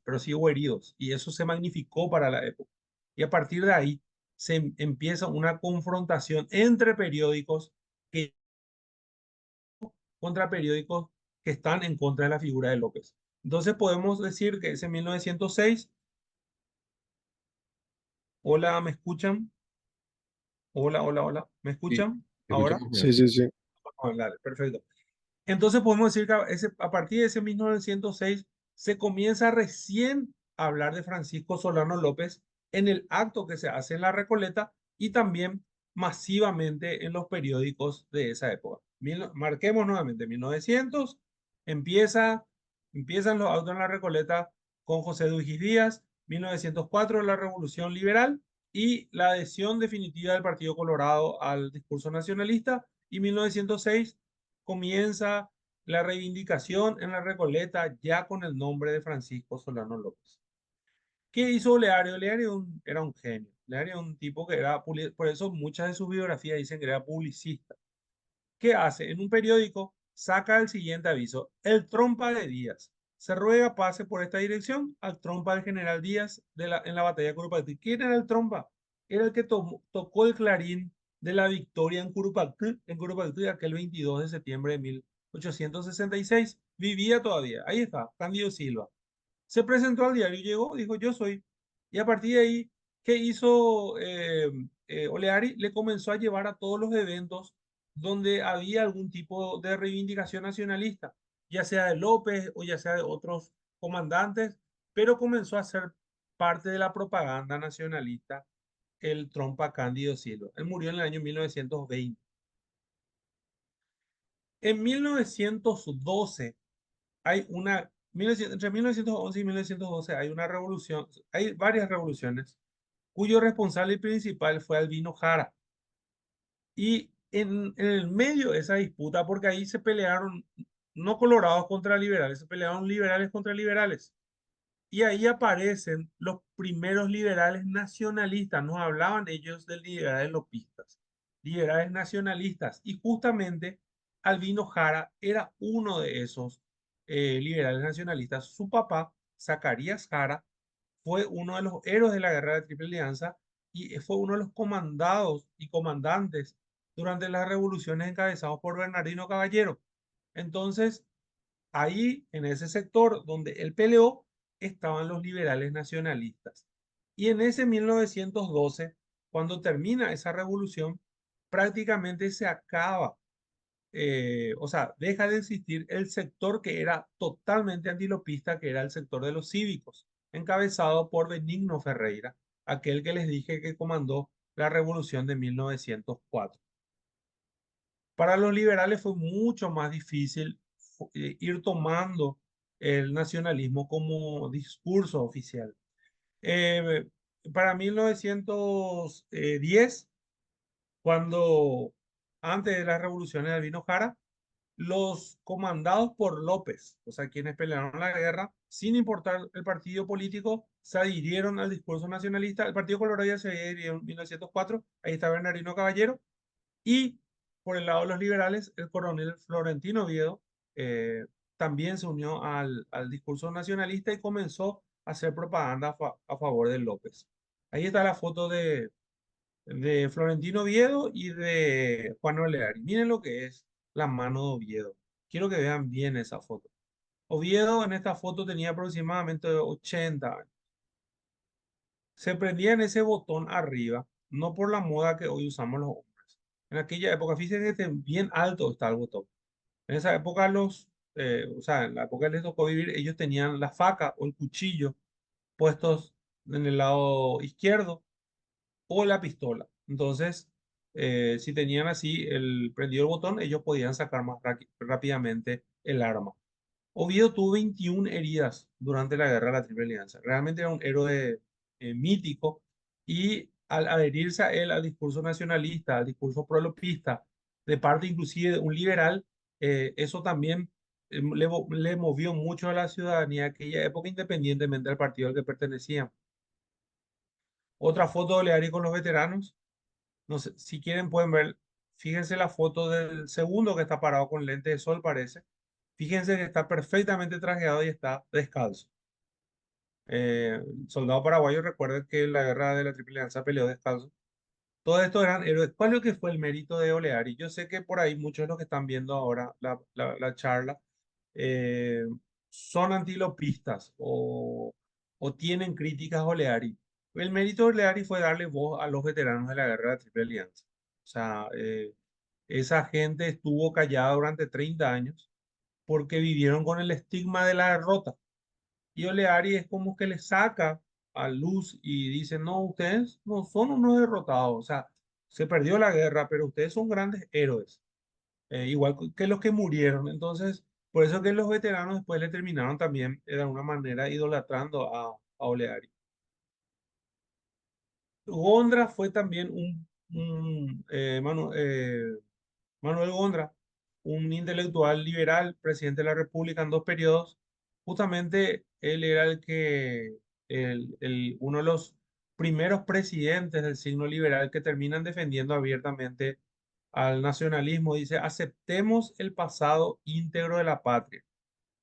pero sí hubo heridos y eso se magnificó para la época. Y a partir de ahí empieza una confrontación entre periódicos que, contra periódicos que están en contra de la figura de López. Entonces podemos decir que es en 1906. Hola, ¿me escuchan? Hola, hola, hola. ¿Me Sí, escuchan te ahora? escuchamos Sí, bien. sí, sí. Dale, perfecto. Entonces podemos decir que a partir de ese 1906 se comienza recién hablar de Francisco Solano López en el acto que se hace en la Recoleta y también masivamente en los periódicos de esa época. Marquemos nuevamente, 1900, empieza, empiezan los autos en la Recoleta con José Duigis Díaz, 1904 la Revolución Liberal y la adhesión definitiva del Partido Colorado al discurso nacionalista, y 1906 comienza la reivindicación en la Recoleta ya con el nombre de Francisco Solano López. ¿Qué hizo Oleario? Era un genio. Oleario era un tipo que era, por eso muchas de sus biografías dicen que era publicista. ¿Qué hace? En un periódico saca el siguiente aviso: el trompa de Díaz. Se ruega pase por esta dirección al trompa del general Díaz en la batalla de Curupactí. ¿Quién era el trompa? Era el que tocó el clarín de la victoria en Curupactí aquel 22 de septiembre de 1866. Vivía todavía. Ahí está, Cándido Silva. Se presentó al diario, llegó, dijo, yo soy. Y a partir de ahí, ¿qué hizo Oleari? Le comenzó a llevar a todos los eventos donde había algún tipo de reivindicación nacionalista, ya sea de López o ya sea de otros comandantes, pero comenzó a ser parte de la propaganda nacionalista el trompa Cándido Silva. Él murió en el año 1920. En 1912 hay una, entre 1911 y 1912 hay una revolución, hay varias revoluciones, cuyo responsable principal fue Albino Jara. Y en el medio de esa disputa, porque ahí se pelearon no colorados contra liberales, se pelearon liberales contra liberales. Y ahí aparecen los primeros liberales nacionalistas, nos hablaban ellos de liberales lopistas, liberales nacionalistas. Y justamente Albino Jara era uno de esos liberales nacionalistas. Su papá, Zacarías Jara, fue uno de los héroes de la Guerra de Triple Alianza y fue uno de los comandados y comandantes durante las revoluciones encabezados por Bernardino Caballero. Entonces, ahí, en ese sector donde él peleó, estaban los liberales nacionalistas. Y en ese 1912, cuando termina esa revolución, prácticamente se acaba, o sea, deja de existir el sector que era totalmente antilopista, que era el sector de los cívicos, encabezado por Benigno Ferreira, aquel que les dije que comandó la revolución de 1904. Para los liberales fue mucho más difícil ir tomando el nacionalismo como discurso oficial. Eh, para 1910, cuando antes de las revoluciones de Albino Jara, los comandados por López, o sea, quienes pelearon la guerra, sin importar el partido político, se adhirieron al discurso nacionalista. El Partido Colorado ya se adhirió en 1904, ahí está Bernardino Caballero, y por el lado de los liberales, el coronel Florentino Oviedo eh, también se unió al discurso nacionalista y comenzó a hacer propaganda a favor de López. Ahí está la foto de Florentino Oviedo y de Juan Oleari. Miren lo que es la mano de Oviedo. Quiero que vean bien esa foto. Oviedo en esta foto tenía aproximadamente 80 años. Se prendía en ese botón arriba, no por la moda que hoy usamos los hombres. En aquella época, fíjense que bien alto está el botón. En esa época o sea, en la época que les tocó vivir, ellos tenían la faca o el cuchillo puestos en el lado izquierdo o la pistola. Entonces, si tenían así el prendido el botón, ellos podían sacar más rápidamente el arma. Oviedo tuvo 21 heridas durante la guerra de la Triple Alianza. Realmente era un héroe mítico, y al adherirse a él al discurso nacionalista, al discurso prolopista, de parte inclusive de un liberal, eso también le movió mucho a la ciudadanía de aquella época, independientemente del partido al que pertenecía. Otra foto de Leari con los veteranos. No sé, si quieren pueden ver, fíjense la foto del segundo que está parado con lente de sol, parece. Fíjense que está perfectamente trajeado y está descalzo. Soldado paraguayo, recuerden que en la guerra de la Triple Alianza peleó descalzo. Todos estos eran héroes. ¿Cuál es lo que fue el mérito de Oleari? Yo sé que por ahí muchos de los que están viendo ahora la charla eh, son antilopistas o tienen críticas a Oleari. El mérito de Oleari fue darle voz a los veteranos de la guerra de la Triple Alianza. O sea, esa gente estuvo callada durante 30 años porque vivieron con el estigma de la derrota. Y Oleari es como que le saca a luz y dice, no, ustedes no son unos derrotados, o sea, se perdió la guerra, pero ustedes son grandes héroes, igual que los que murieron. Entonces, por eso que los veteranos después le terminaron también de alguna manera idolatrando a Oleari. Gondra fue también Manuel Gondra, un intelectual liberal, presidente de la República en dos periodos. Justamente él era uno de los primeros presidentes del signo liberal que terminan defendiendo abiertamente al nacionalismo. Dice, aceptemos el pasado íntegro de la patria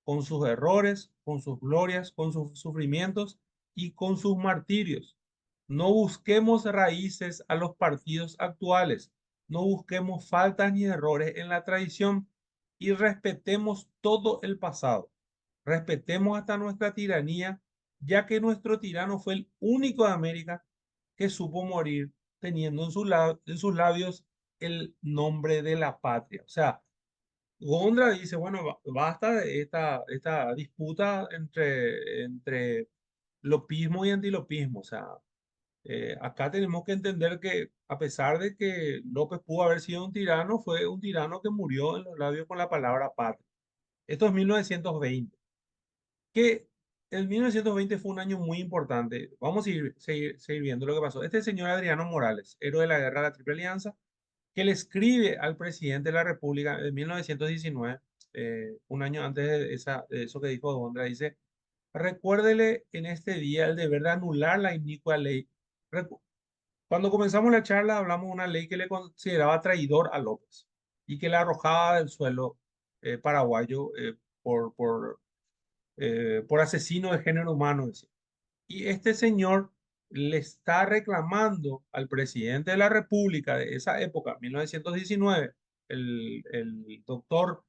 con sus errores, con sus glorias, con sus sufrimientos y con sus martirios. No busquemos raíces a los partidos actuales, no busquemos faltas ni errores en la tradición y respetemos todo el pasado. Respetemos hasta nuestra tiranía, ya que nuestro tirano fue el único de América que supo morir teniendo en sus labios el nombre de la patria. O sea, Gondra dice, bueno, basta de esta disputa entre lopismo y antilopismo. O sea, acá tenemos que entender que a pesar de que López pudo haber sido un tirano, fue un tirano que murió en los labios con la palabra patria. Esto es 1920, que el 1920 fue un año muy importante. Vamos a seguir viendo lo que pasó. Este señor Adriano Morales, héroe de la guerra de la Triple Alianza, que le escribe al presidente de la República en 1919, un año antes de eso que dijo Gondra, dice, recuérdele en este día el deber de anular la inicua ley. Recu- Cuando comenzamos la charla hablamos de una ley que le consideraba traidor a López y que le arrojaba del suelo paraguayo por asesino de género humano, decía. Y este señor le está reclamando al presidente de la República de esa época, 1919, el doctor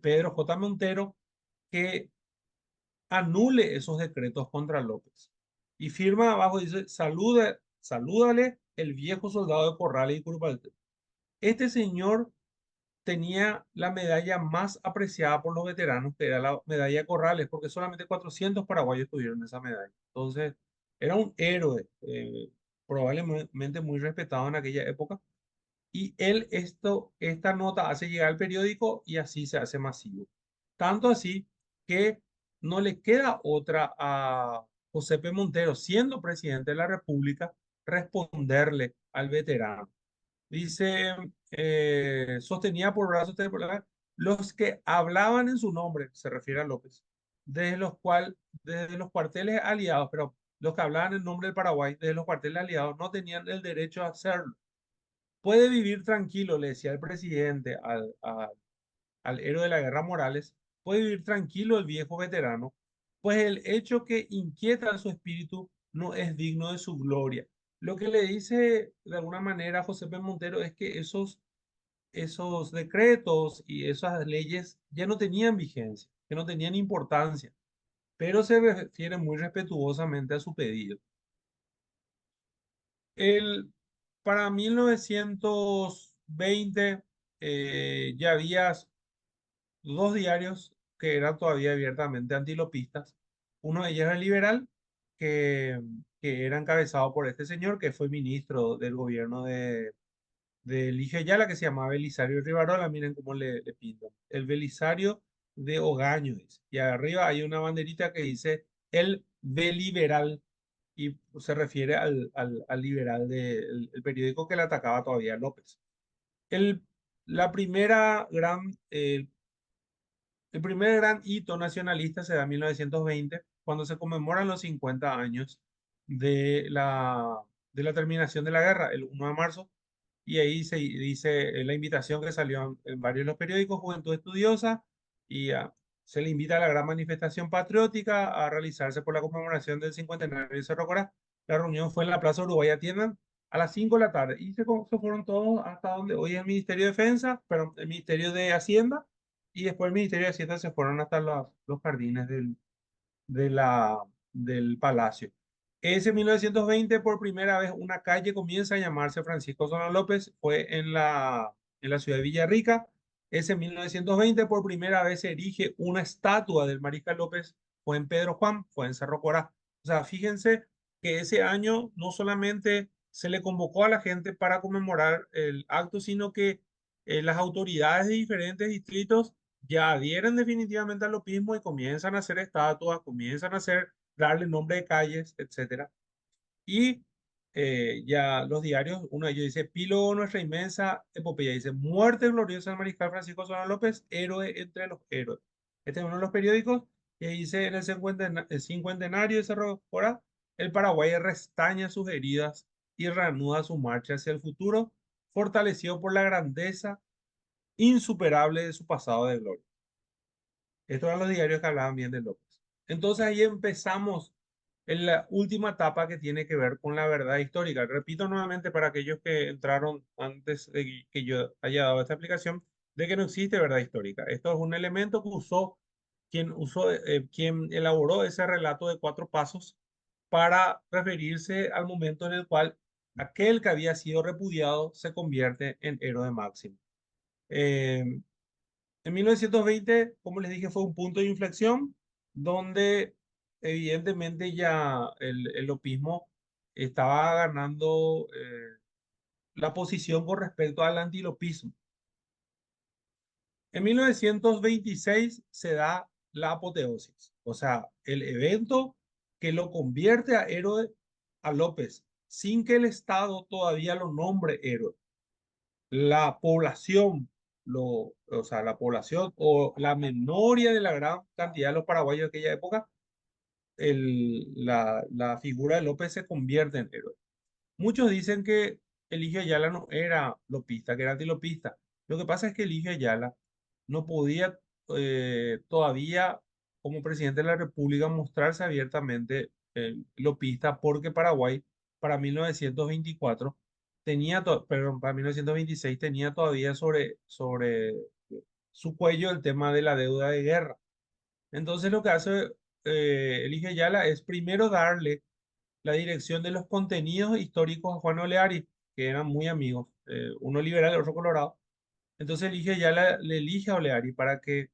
Pedro J. Montero, que anule esos decretos contra López. Y firma abajo, dice, salúdale el viejo soldado de Corrales y Curupayté. Este señor tenía la medalla más apreciada por los veteranos, que era la medalla de Corrales, porque solamente 400 paraguayos tuvieron esa medalla. Entonces, era un héroe, probablemente muy respetado en aquella época. Y él, esta nota hace llegar al periódico y así se hace masivo. Tanto así que no le queda otra a José P. Montero, siendo presidente de la República, responderle al veterano. Dice, sostenía por brazos temporales los que hablaban en su nombre, se refiere a López, desde los cuarteles aliados, pero los que hablaban en nombre del Paraguay, desde los cuarteles aliados, no tenían el derecho a hacerlo. Puede vivir tranquilo, le decía el presidente al héroe de la guerra Morales, puede vivir tranquilo el viejo veterano, pues el hecho que inquieta su espíritu no es digno de su gloria. Lo que le dice de alguna manera a José P. Montero es que esos decretos y esas leyes ya no tenían vigencia, que no tenían importancia, pero se refiere muy respetuosamente a su pedido. El, para 1920 ya había dos diarios que eran todavía abiertamente antilopistas. Uno de ellos era el Liberal, que era encabezado por este señor, que fue ministro del gobierno de Eligio Ayala, que se llamaba Belisario Rivarola. Miren cómo le pintan. El Belisario de Ogaño, dice. Y arriba hay una banderita que dice el Beliberal, y se refiere al liberal del el periódico que le atacaba todavía a López. El, la primera gran, el primer gran hito nacionalista se da en 1920, cuando se conmemoran los 50 años de de la terminación de la guerra, el 1 de marzo, y ahí se dice la invitación que salió en varios de los periódicos, Juventud Estudiosa, y se le invita a la gran manifestación patriótica a realizarse por la conmemoración del cincuentenario de Cerro Corá. La reunión fue en la Plaza Uruguay Tiendan a las 5 de la tarde y se fueron todos hasta donde hoy es el Ministerio de Defensa, pero el Ministerio de Hacienda, y después el Ministerio de Hacienda se fueron hasta los jardines de del Palacio. Ese 1920, por primera vez, una calle comienza a llamarse Francisco Solano López, fue en la ciudad de Villarrica. Ese 1920, por primera vez, se erige una estatua del Mariscal López fue en Pedro Juan, fue en Cerro Corá. O sea, fíjense que ese año no solamente se le convocó a la gente para conmemorar el acto, sino que las autoridades de diferentes distritos ya adhieren definitivamente al lopismo y comienzan a hacer estatuas, comienzan a hacer, darle nombre de calles, etcétera. Y ya los diarios, uno de ellos dice, Pílogo, nuestra inmensa epopeya, dice, muerte gloriosa del mariscal Francisco Solano López, héroe entre los héroes. Este es uno de los periódicos que dice en el cincuentenario de Cerro Corá, el Paraguay restaña sus heridas y reanuda su marcha hacia el futuro, fortalecido por la grandeza insuperable de su pasado de gloria. Estos eran los diarios que hablaban bien de López. Entonces ahí empezamos en la última etapa que tiene que ver con la verdad histórica. Repito nuevamente para aquellos que entraron antes de que yo haya dado esta explicación, de que no existe verdad histórica. Esto es un elemento que quien elaboró ese relato de 4 pasos para referirse al momento en el cual aquel que había sido repudiado se convierte en héroe máximo. Eh, en 1920, como les dije, fue un punto de inflexión donde evidentemente ya el lopismo estaba ganando la posición con respecto al antilopismo. En 1926 se da la apoteosis, o sea, el evento que lo convierte a héroe a López, sin que el Estado todavía lo nombre héroe. La población, o sea, la población o la memoria de la gran cantidad de los paraguayos de aquella época, la figura de López se convierte en héroe. Muchos dicen que Eligio Ayala no era lopista, que era antilopista. Lo que pasa es que Eligio Ayala no podía todavía, como presidente de la República, mostrarse abiertamente lopista porque Paraguay, para 1924, perdón, para 1926 tenía todavía sobre su cuello el tema de la deuda de guerra. Entonces lo que hace Eligio Ayala es primero darle la dirección de los contenidos históricos a Juan Oleari, que eran muy amigos, uno liberal, otro colorado. Entonces elige ya le elige a Oleari para que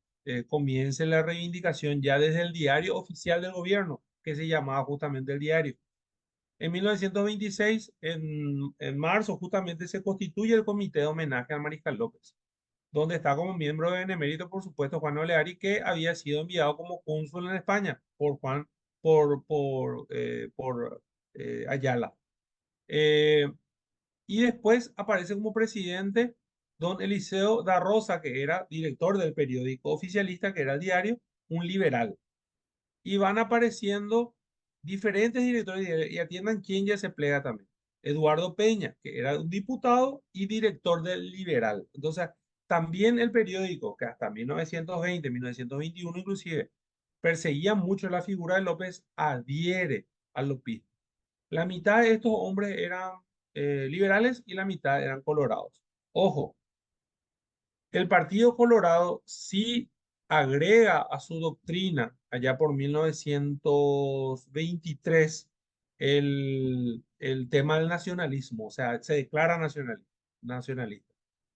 comience la reivindicación ya desde el diario oficial del gobierno, que se llamaba justamente el diario. En 1926, en marzo, justamente se constituye el comité de homenaje al Mariscal López, donde está como miembro de benemérito, por supuesto, Juan Oleari, que había sido enviado como cónsul en España por Ayala. Eh, y después aparece como presidente don Eliseo da Rosa, que era director del periódico oficialista, que era el diario, un liberal. Y van apareciendo diferentes directores y atiendan quién ya se plega también. Eduardo Peña, que era un diputado y director del Liberal. Entonces, también el periódico, que hasta 1920, 1921 inclusive, perseguía mucho la figura de López, adhiere al lopismo. La mitad de estos hombres eran liberales y la mitad eran colorados. Ojo, el Partido Colorado sí agrega a su doctrina, allá por 1923, el tema del nacionalismo, o sea, se declara nacionalista.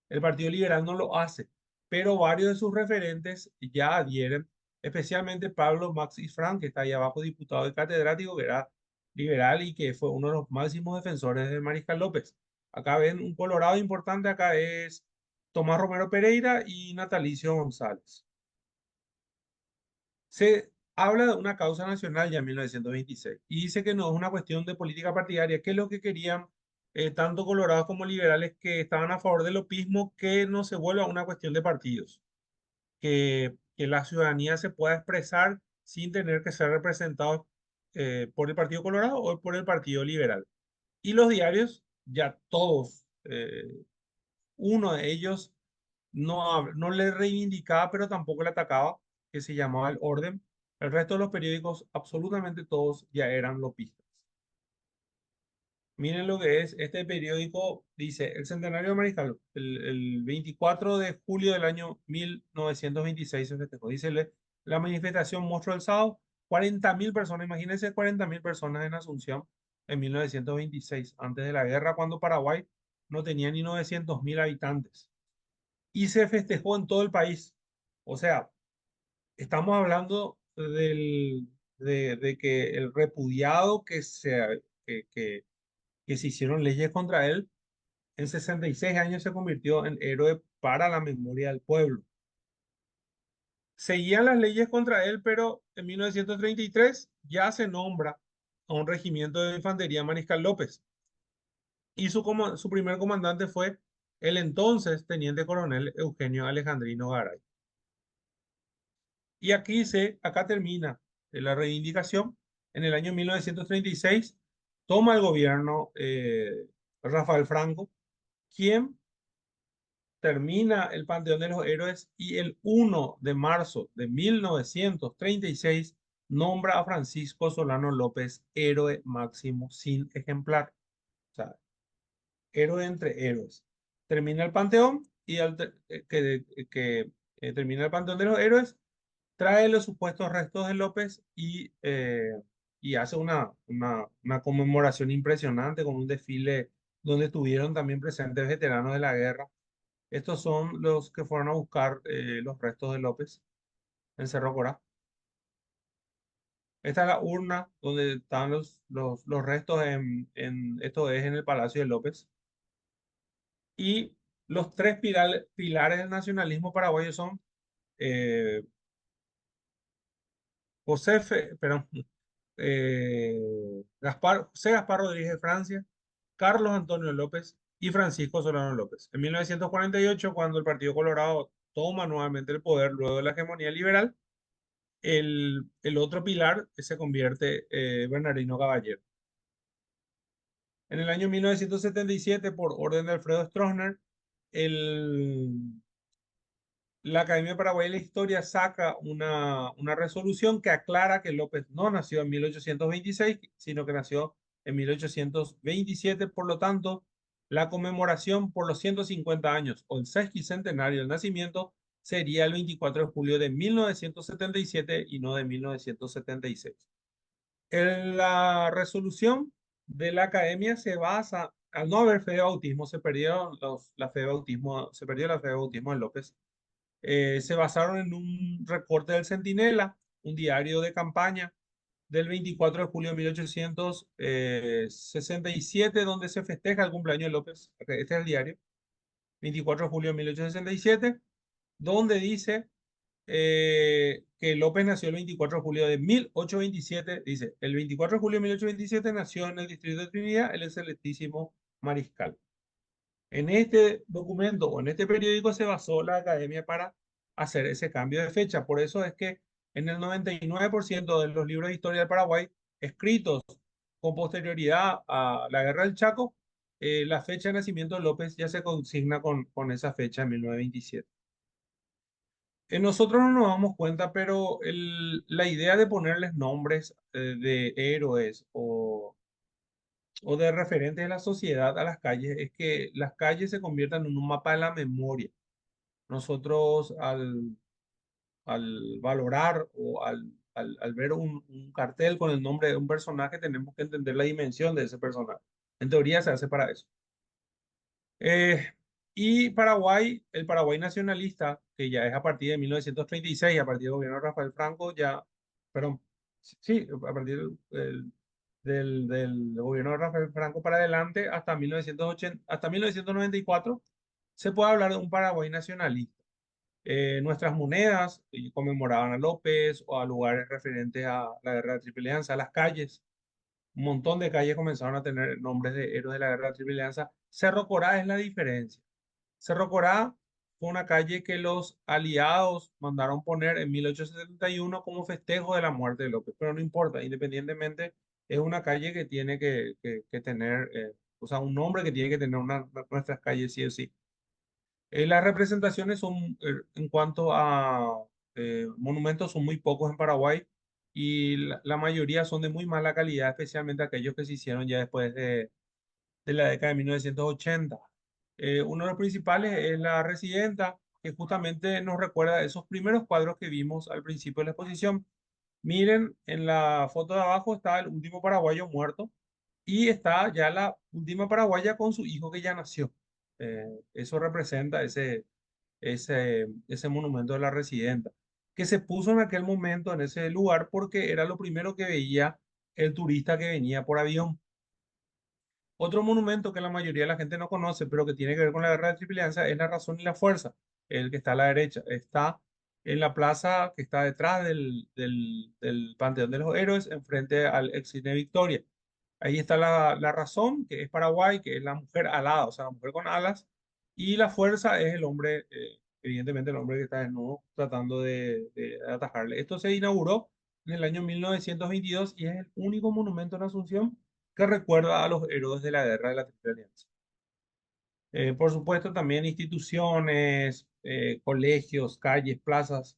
El Partido Liberal no lo hace, pero varios de sus referentes ya adhieren, especialmente Pablo Maxis Frank, que está ahí abajo, diputado y catedrático, que era liberal y que fue uno de los máximos defensores de Mariscal López. Acá ven un colorado importante, acá es Tomás Romero Pereira y Natalicio González. Se habla de una causa nacional ya en 1926 y dice que no es una cuestión de política partidaria, que es lo que querían tanto colorados como liberales que estaban a favor del lopismo, que no se vuelva una cuestión de partidos, que la ciudadanía se pueda expresar sin tener que ser representados por el Partido Colorado o por el Partido Liberal. Y los diarios, ya todos, uno de ellos no le reivindicaba, pero tampoco le atacaba, que se llamaba El Orden. El resto de los periódicos, absolutamente todos, ya eran lopistas. Miren lo que es este periódico, dice, el centenario de Mariscal, el 24 de julio del año 1926 se festejó. Dice, la manifestación Monstruo del Sábado, 40.000 personas, imagínense 40.000 personas en Asunción en 1926, antes de la guerra, cuando Paraguay no tenía ni 900.000 habitantes. Y se festejó en todo el país. O sea, estamos hablando de que el repudiado que se hicieron leyes contra él, en 66 años se convirtió en héroe para la memoria del pueblo. Seguían las leyes contra él, pero en 1933 ya se nombra a un regimiento de infantería Mariscal López y su primer comandante fue el entonces teniente coronel Eugenio Alejandrino Garay. Y acá termina la reivindicación. En el año 1936 toma el gobierno Rafael Franco, quien termina el Panteón de los Héroes y el 1 de marzo de 1936 nombra a Francisco Solano López héroe máximo sin ejemplar. O sea, héroe entre héroes. Termina el Panteón y termina el Panteón de los Héroes, trae los supuestos restos de López y hace una conmemoración impresionante con un desfile donde estuvieron también presentes veteranos de la guerra. Estos son los que fueron a buscar los restos de López en Cerro Corá. Esta es la urna donde están los restos esto es en el Palacio de López. Y los tres pilares del nacionalismo paraguayo son eh, perdón, José Gaspar Rodríguez de Francia, Carlos Antonio López y Francisco Solano López. En 1948, cuando el Partido Colorado toma nuevamente el poder luego de la hegemonía liberal, el otro pilar se convierte Bernardino Caballero. En el año 1977, por orden de Alfredo Stroessner, el, la Academia Paraguaya de la Historia saca una resolución que aclara que López no nació en 1826, sino que nació en 1827. Por lo tanto, la conmemoración por los 150 años o el sesquicentenario del nacimiento sería el 24 de julio de 1977 y no de 1976. La resolución de la academia se basa, al no haber fe de bautismo, la fe de bautismo, se perdió la fe de bautismo de López. Se basaron en un recorte del Centinela, un diario de campaña del 24 de julio de 1867, donde se festeja el cumpleaños de López. Este es el diario, 24 de julio de 1867, donde dice que López nació el 24 de julio de 1827. Dice, el 24 de julio de 1827 nació en el distrito de Trinidad el excelentísimo Mariscal. En este documento o en este periódico se basó la academia para hacer ese cambio de fecha. Por eso es que en el 99% de los libros de historia del Paraguay escritos con posterioridad a la Guerra del Chaco, la fecha de nacimiento de López ya se consigna con esa fecha en 1927. Nosotros no nos damos cuenta, pero la idea de ponerles nombres de héroes o de referentes de la sociedad a las calles es que las calles se conviertan en un mapa de la memoria. Nosotros al valorar o al ver un cartel con el nombre de un personaje, tenemos que entender la dimensión de ese personaje. En teoría se hace para eso. Eh, y Paraguay, el Paraguay nacionalista, que ya es a partir de 1936, a partir del gobierno de Rafael Franco, perdón, sí, a partir del gobierno de Rafael Franco para adelante, hasta 1980, hasta 1994, se puede hablar de un Paraguay nacionalista. Nuestras monedas conmemoraban a López o a lugares referentes a la guerra de Triple Alianza, a las calles. Un montón de calles comenzaron a tener nombres de héroes de la guerra de la Triple Alianza. Cerro Corá es la diferencia. Cerro Corá fue una calle que los aliados mandaron poner en 1871 como festejo de la muerte de López, pero no importa, independientemente, es una calle que tiene que tener, o sea, un nombre que tiene que tener nuestras calles sí o sí. Las representaciones son, en cuanto a monumentos, son muy pocos en Paraguay y la mayoría son de muy mala calidad, especialmente aquellos que se hicieron ya después de la década de 1980. Uno de los principales es la Residenta, que justamente nos recuerda esos primeros cuadros que vimos al principio de la exposición. Miren, en la foto de abajo está el último paraguayo muerto y está ya la última paraguaya con su hijo que ya nació. Eso representa ese monumento de la Residenta. que se puso en aquel momento en ese lugar porque era lo primero que veía el turista que venía por avión. Otro monumento que la mayoría de la gente no conoce, pero que tiene que ver con la Guerra de Triple Alianza, es la Razón y la Fuerza, el que está a la derecha. Está en la plaza que está detrás del Panteón de los Héroes, enfrente al ex Cine Victoria. Ahí está la razón, que es Paraguay, que es la mujer alada, o sea, la mujer con alas, y la fuerza es el hombre, evidentemente el hombre que está desnudo tratando de atajarle. Esto se inauguró en el año 1922 y es el único monumento en Asunción que recuerda a los héroes de la guerra de la Triple Alianza. Por supuesto, también instituciones, colegios, calles, plazas,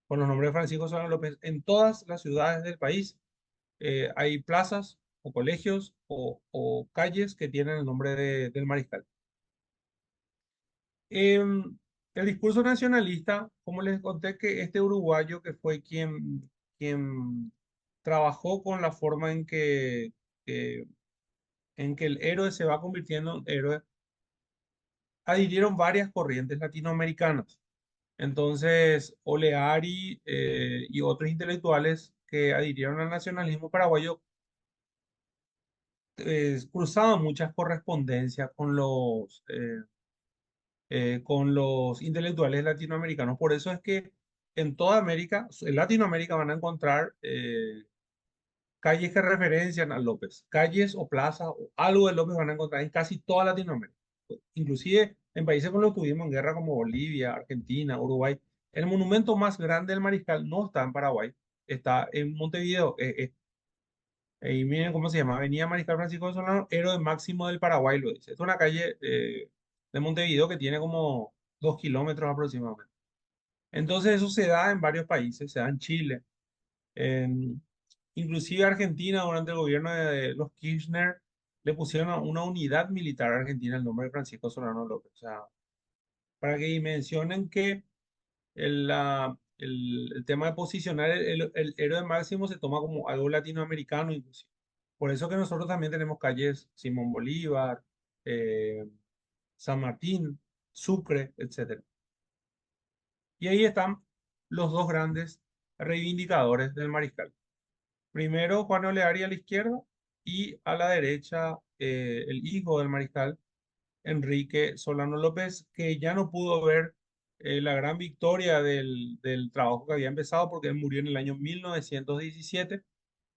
con los nombres de Francisco Solano López en todas las ciudades del país hay plazas o colegios o calles que tienen el nombre del mariscal. El discurso nacionalista, como les conté, que este uruguayo que fue quien trabajó con la forma que- en que el héroe se va convirtiendo en héroe, adhirieron varias corrientes latinoamericanas. Entonces, Oleari y otros intelectuales que adhirieron al nacionalismo paraguayo cruzado muchas correspondencias con los intelectuales latinoamericanos. Por eso es que en toda América, en Latinoamérica van a encontrar calles que referencian a López, calles o plazas o algo de López van a encontrar en casi toda Latinoamérica. Inclusive en países con los que tuvimos en guerra como Bolivia, Argentina, Uruguay. El monumento más grande del Mariscal no está en Paraguay, está en Montevideo, y miren cómo se llama, Avenida Mariscal Francisco Solano, héroe máximo del Paraguay, lo dice. Es una calle de Montevideo que tiene como 2 kilómetros aproximadamente. Entonces eso se da en varios países, se da en Chile, en, inclusive Argentina durante el gobierno de los Kirchner le pusieron a una unidad militar argentina el nombre de Francisco Solano López. O sea, para que dimensionen que el tema de posicionar el héroe máximo se toma como algo latinoamericano inclusive. Por eso que nosotros también tenemos calles Simón Bolívar, eh, San Martín, Sucre, etcétera. Y ahí están los dos grandes reivindicadores del mariscal. Primero Juan Oleari a la izquierda y a la derecha el hijo del mariscal, Enrique Solano López, que ya no pudo ver la gran victoria del trabajo que había empezado porque él murió en el año 1917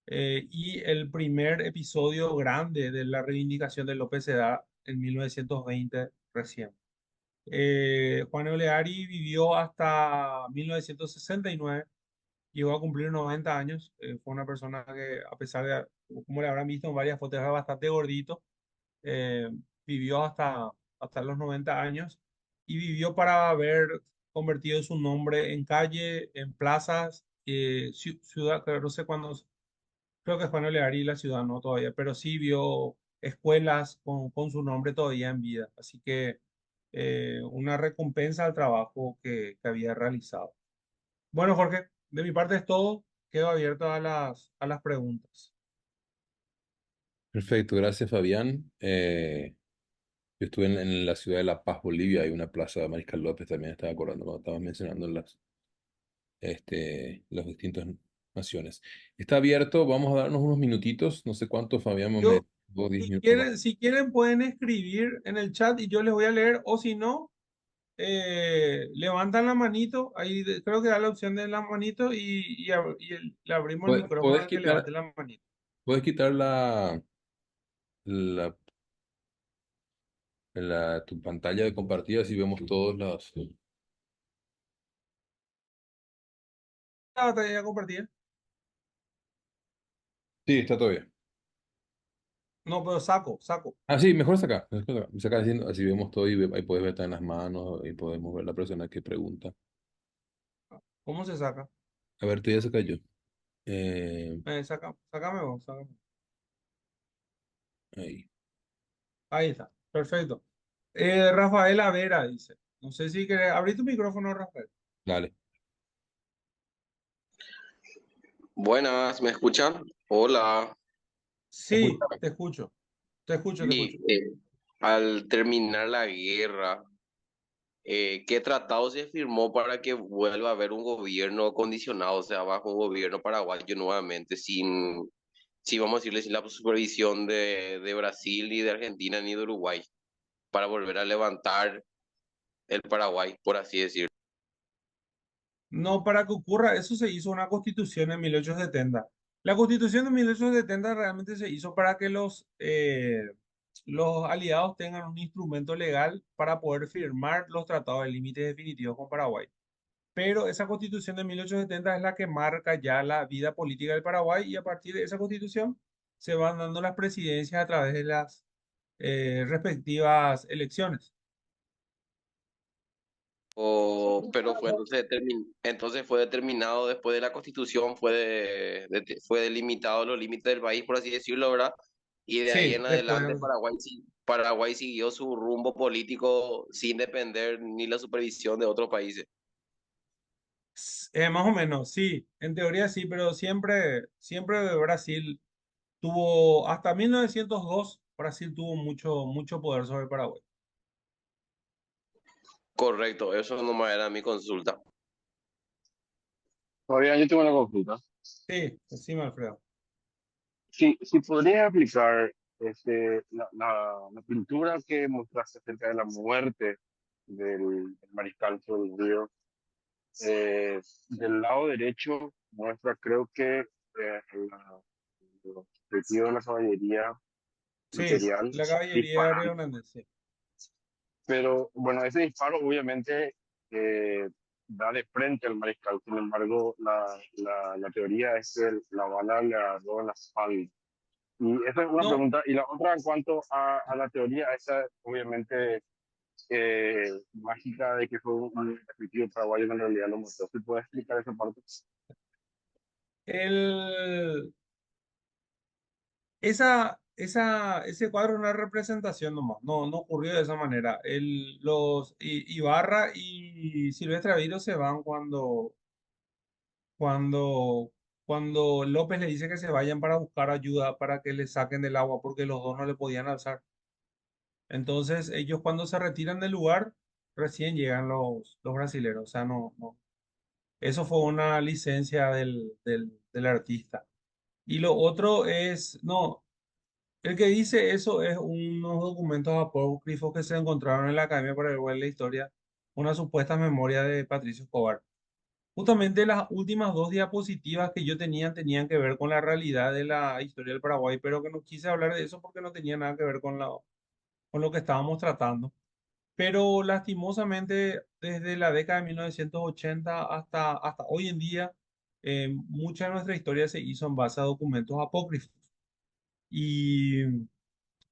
y el primer episodio grande de la reivindicación de López se da en 1920 recién. Juan Oleari vivió hasta 1969, llegó a cumplir 90 años, fue una persona que a pesar de, como le habrán visto en varias fotos, era bastante gordito, eh, vivió hasta los 90 años y vivió para haber convertido su nombre en calle, en plazas, ciudad, pero no sé cuándo, creo que Juan Oleari la ciudad no todavía, pero sí vio escuelas con su nombre todavía en vida. Así que una recompensa al trabajo que había realizado. Bueno, Jorge, de mi parte es todo. Quedo abierto a las preguntas. Perfecto, gracias Fabián. Yo estuve en la ciudad de La Paz, Bolivia, hay una plaza de Mariscal López, también estaba acordando cuando estabas mencionando las distintas naciones. Está abierto, vamos a darnos unos minutitos, no sé cuánto, Fabián, me Yo, 10 si minutos más. quieren, si quieren pueden escribir en el chat y yo les voy a leer, o si no, levantan la manito, ahí creo que da la opción de la manito le abrimos el micrófono Puedes al que quitar, levante la manito. puedes quitar la, tu pantalla de compartida si vemos todos los... La batalla ya compartida. Sí, está todo bien. No, pero saco. Ah, sí, mejor saca. Mejor saca. Saca diciendo, así vemos todo y ahí puedes ver está en las manos y podemos ver la persona que pregunta. ¿Cómo se saca? A ver, te voy a sacar yo. Eh, Sácame vos, sácame. ahí, Ahí está, perfecto. Rafael Avera dice, no sé si querés, abrí tu micrófono, Rafael. dale. Buenas, ¿me escuchan? Hola. Sí, Escucha. te escucho. Y al terminar la guerra, ¿Qué tratado se firmó para que vuelva a haber un gobierno condicionado, o sea, bajo un gobierno paraguayo nuevamente, sin vamos a decirle, sin la supervisión de Brasil, ni de Argentina, ni de Uruguay, para volver a levantar el Paraguay, por así decirlo? No, para que ocurra eso se hizo una constitución en 1870. La constitución de 1870 realmente se hizo para que los aliados tengan un instrumento legal para poder firmar los tratados de límites definitivos con Paraguay. Pero esa constitución de 1870 es la que marca ya la vida política del Paraguay y a partir de esa constitución se van dando las presidencias a través de las respectivas elecciones. Pero fue entonces fue determinado después de la Constitución, fue delimitado los límites del país, por así decirlo, ¿verdad? Y de ahí Sí, en adelante después. Paraguay siguió su rumbo político sin depender ni la supervisión de otros países. Más o menos, sí, en teoría sí, pero siempre Brasil tuvo, hasta 1902, Brasil tuvo mucho poder sobre Paraguay. Correcto, eso no era mi consulta. Fabián, yo tengo una consulta. Sí, sí, Alfredo. Si podrías aplicar la pintura que mostraste acerca de la muerte del mariscal Río, del lado derecho muestra, creo que el objetivo de la caballería Sí, imperial la caballería disparando. Río Grande, sí. Pero bueno, ese disparo obviamente da de frente al mariscal. Sin embargo, la teoría es que la bala le agarró en la espalda. Y esa es una No, pregunta. Y la otra, en cuanto a la teoría, esa obviamente mágica de que fue un efectivo paraguayo que en realidad lo mató. ¿Se puede explicar esa parte? el, ese cuadro es una representación nomás, no ocurrió de esa manera. Ibarra y Silvestre Avilo se van cuando, cuando López le dice que se vayan para buscar ayuda para que le saquen del agua porque los dos no le podían alzar. Entonces ellos cuando se retiran del lugar, recién llegan los brasileros. O sea, no. Eso fue una licencia del artista. Y lo otro es, no, el que dice eso es unos documentos apócrifos que se encontraron en la Academia Paraguay de la Historia, una supuesta memoria de Patricio Escobar. Justamente las últimas dos diapositivas que yo tenía tenían que ver con la realidad de la historia del Paraguay, pero que no quise hablar de eso porque no tenía nada que ver con lo que estábamos tratando. Pero lastimosamente, desde la década de 1980 hasta hoy en día, mucha de nuestra historia se hizo en base a documentos apócrifos. Y,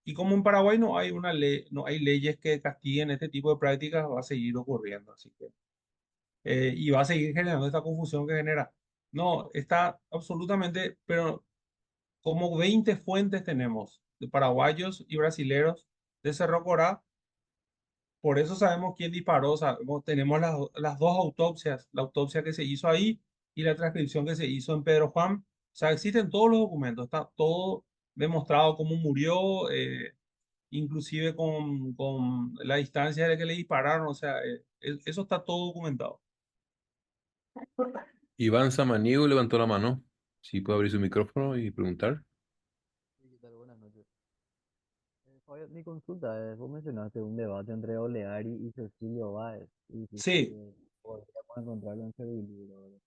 y como en Paraguay no hay una ley, no hay leyes que castiguen este tipo de prácticas, va a seguir ocurriendo. Así que y va a seguir generando esta confusión que genera. No, está absolutamente, pero como 20 fuentes tenemos de paraguayos y brasileros de Cerro Corá, por eso sabemos quién disparó, tenemos las dos autopsias, la autopsia que se hizo ahí y la transcripción que se hizo en Pedro Juan. O sea, existen todos los documentos, está todo demostrado cómo murió, inclusive con la distancia de que le dispararon, o sea, eso está todo documentado. Iván Samaniego levantó la mano. Si puede abrir su micrófono y preguntar. Sí, ¿qué tal? Buenas noches. Fabián, mi consulta es, vos mencionaste un debate entre Oleari y Cecilio Báez y dijiste Sí. que podríamos encontrarlo en Servilibre, ¿verdad?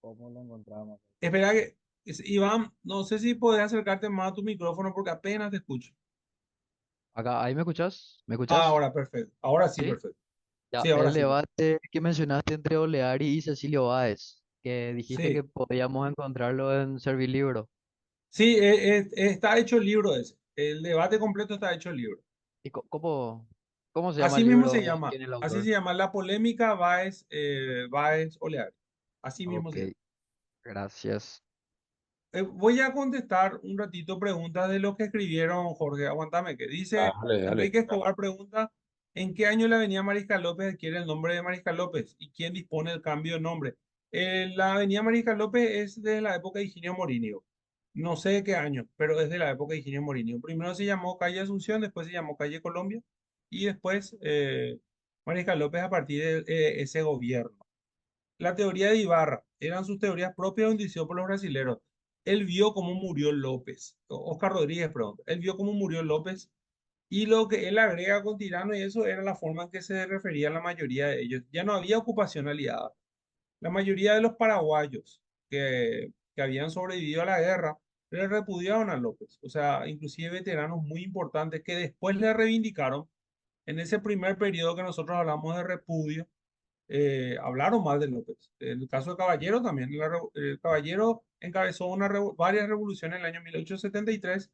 ¿Cómo lo encontramos? Espera que, Iván, no sé si podés acercarte más a tu micrófono porque apenas te escucho. Acá, ¿ahí me escuchás? ¿Me Ah, escuchás? ahora perfecto. Ahora sí, Sí. perfecto. Ya, Sí, ahora el sí, perfecto. debate que mencionaste entre Oleari y Cecilio Báez, que dijiste que Sí, podíamos encontrarlo en Servilibro. sí, está hecho el libro ese. El debate completo está hecho el libro. ¿Y cómo se llama Así el mismo se libro y llama. quién es el Así se autor? llama la polémica Báez Oleario. Así mismo Ok, se llama. gracias. Voy a contestar un ratito preguntas de lo que escribieron, Jorge. Aguantame, que dice Dale, dale. Enrique Escobar pregunta, ¿en qué año la avenida Mariscal López adquiere el nombre de Mariscal López? ¿Y quién dispone del cambio de nombre? La avenida Mariscal López es de la época de Higinio Morinio. No sé de qué año, pero es de la época de Higinio Morinio. Primero se llamó calle Asunción, después se llamó calle Colombia y después Mariscal López a partir de ese gobierno. La teoría de Ibarra eran sus teorías propias o inducidas por los brasileros. Él vio cómo murió López, Oscar Rodríguez, perdón. Él vio cómo murió López y lo que él agrega con tirano y eso era la forma en que se refería a la mayoría de ellos. Ya no había ocupación aliada. La mayoría de los paraguayos que habían sobrevivido a la guerra le repudiaban a López. O sea, inclusive veteranos muy importantes que después le reivindicaron en ese primer periodo que nosotros hablamos de repudio, hablaron mal de López. En el caso de Caballero también, el Caballero encabezó varias revoluciones en el año 1873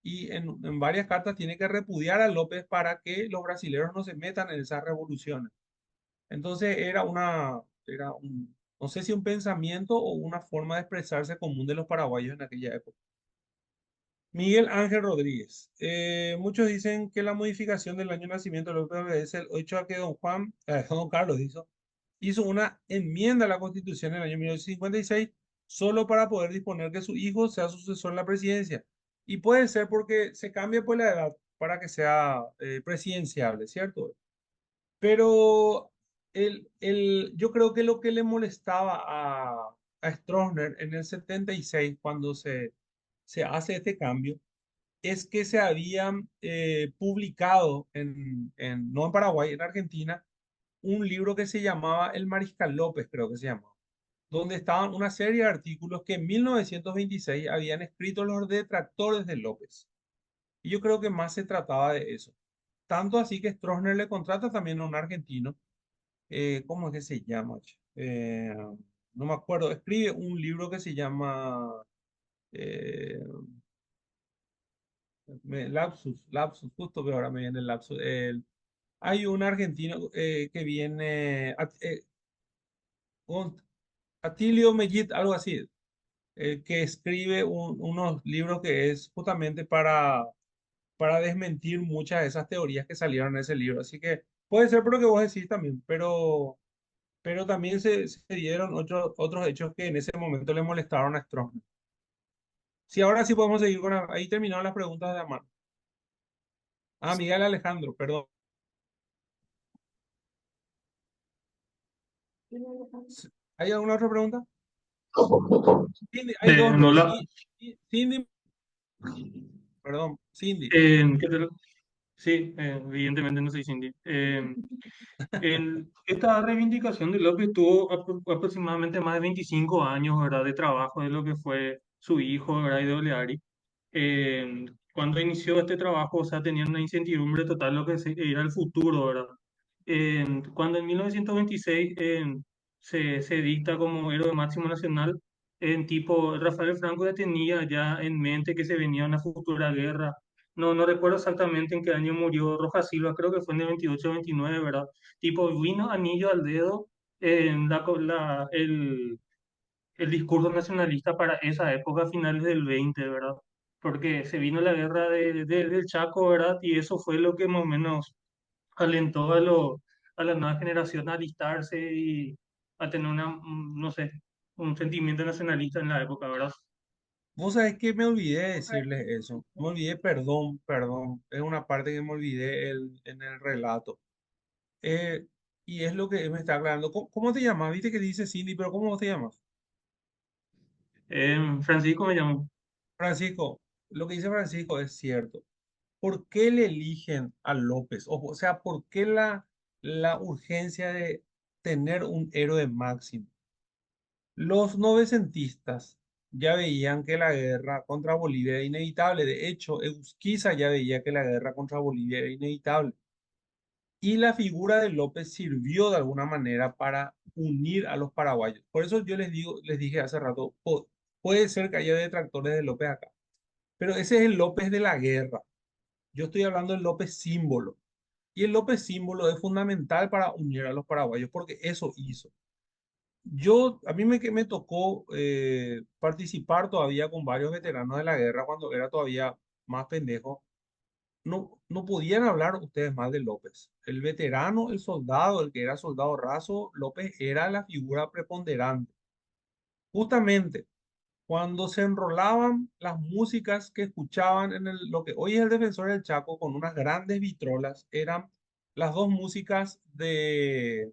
y en varias cartas tiene que repudiar a López para que los brasileños no se metan en esas revoluciones. Entonces no sé si un pensamiento o una forma de expresarse común de los paraguayos en aquella época. Miguel Ángel Rodríguez. Muchos dicen que la modificación del año de nacimiento de López obedece el hecho a que don Carlos hizo una enmienda a la Constitución en el año 1956 solo para poder disponer que su hijo sea sucesor en la presidencia. Y puede ser porque se cambia pues la edad para que sea presidenciable, ¿cierto? Pero yo creo que lo que le molestaba a Stroessner en el 76, cuando se hace este cambio, es que se habían publicado no en Paraguay, en Argentina, un libro que se llamaba El Mariscal López, creo que se llamaba, donde estaban una serie de artículos que en 1926 habían escrito los detractores de López. Y yo creo que más se trataba de eso. Tanto así que Stroessner le contrata también a un argentino, ¿cómo es que se llama? Che? No me acuerdo, escribe un libro que se llama eh, lapsus, justo que ahora me viene el lapsus. Hay un argentino que viene, con Atilio Mellit, algo así, que escribe unos libros que es justamente para desmentir muchas de esas teorías que salieron en ese libro. Así que puede ser por lo que vos decís también, pero también se dieron otros hechos que en ese momento le molestaron a Stroessner. Sí, ahora sí podemos seguir ahí terminaron las preguntas de Amar. Ah, Miguel Alejandro, perdón. ¿Hay alguna otra pregunta? Cindy, hay dos, creo. Hola, Cindy, perdón, Cindy. ¿qué tal? Sí, evidentemente no soy Cindy. Esta reivindicación de López tuvo aproximadamente más de 25 años, ¿verdad?, de trabajo de lo que fue su hijo, ¿verdad?, y de Oleari. Cuando inició este trabajo, o sea, tenían una incertidumbre total lo que era el futuro, ¿verdad? Cuando en 1926 se dicta como héroe máximo nacional, tipo Rafael Franco ya tenía ya en mente que se venía una futura guerra. No recuerdo exactamente en qué año murió Rojas Silva, creo que fue en el 28 o 29, ¿verdad? Tipo, vino anillo al dedo en el discurso nacionalista para esa época, finales del 20, ¿verdad? Porque se vino la guerra del Chaco, ¿verdad? Y eso fue lo que más o menos alentó a la nueva generación a alistarse y a tener no sé, un sentimiento nacionalista en la época, ¿verdad? Vos sabés que me olvidé de decirles eso. Me olvidé, perdón. Es una parte que me olvidé en el relato. Eh, y es lo que me está aclarando. ¿Cómo te llamas? Viste que dice Cindy, pero ¿cómo te llamas? Francisco me llamó. Francisco, lo que dice Francisco es cierto. ¿Por qué le eligen a López? O sea, ¿por qué la urgencia de tener un héroe máximo? Los novecentistas ya veían que la guerra contra Bolivia era inevitable. De hecho, Eusquiza ya veía que la guerra contra Bolivia era inevitable. Y la figura de López sirvió de alguna manera para unir a los paraguayos. Por eso yo les dije hace rato, puede ser que haya detractores de López acá, pero ese es el López de la guerra. Yo estoy hablando del López símbolo. Y el López símbolo es fundamental para unir a los paraguayos porque eso hizo. A mí me tocó participar todavía con varios veteranos de la guerra cuando era todavía más pendejo. No podían hablar ustedes mal de López. El veterano, el soldado, el que era soldado raso, López era la figura preponderante. Justamente cuando se enrolaban las músicas que escuchaban lo que hoy es el Defensor del Chaco con unas grandes vitrolas, eran las dos músicas de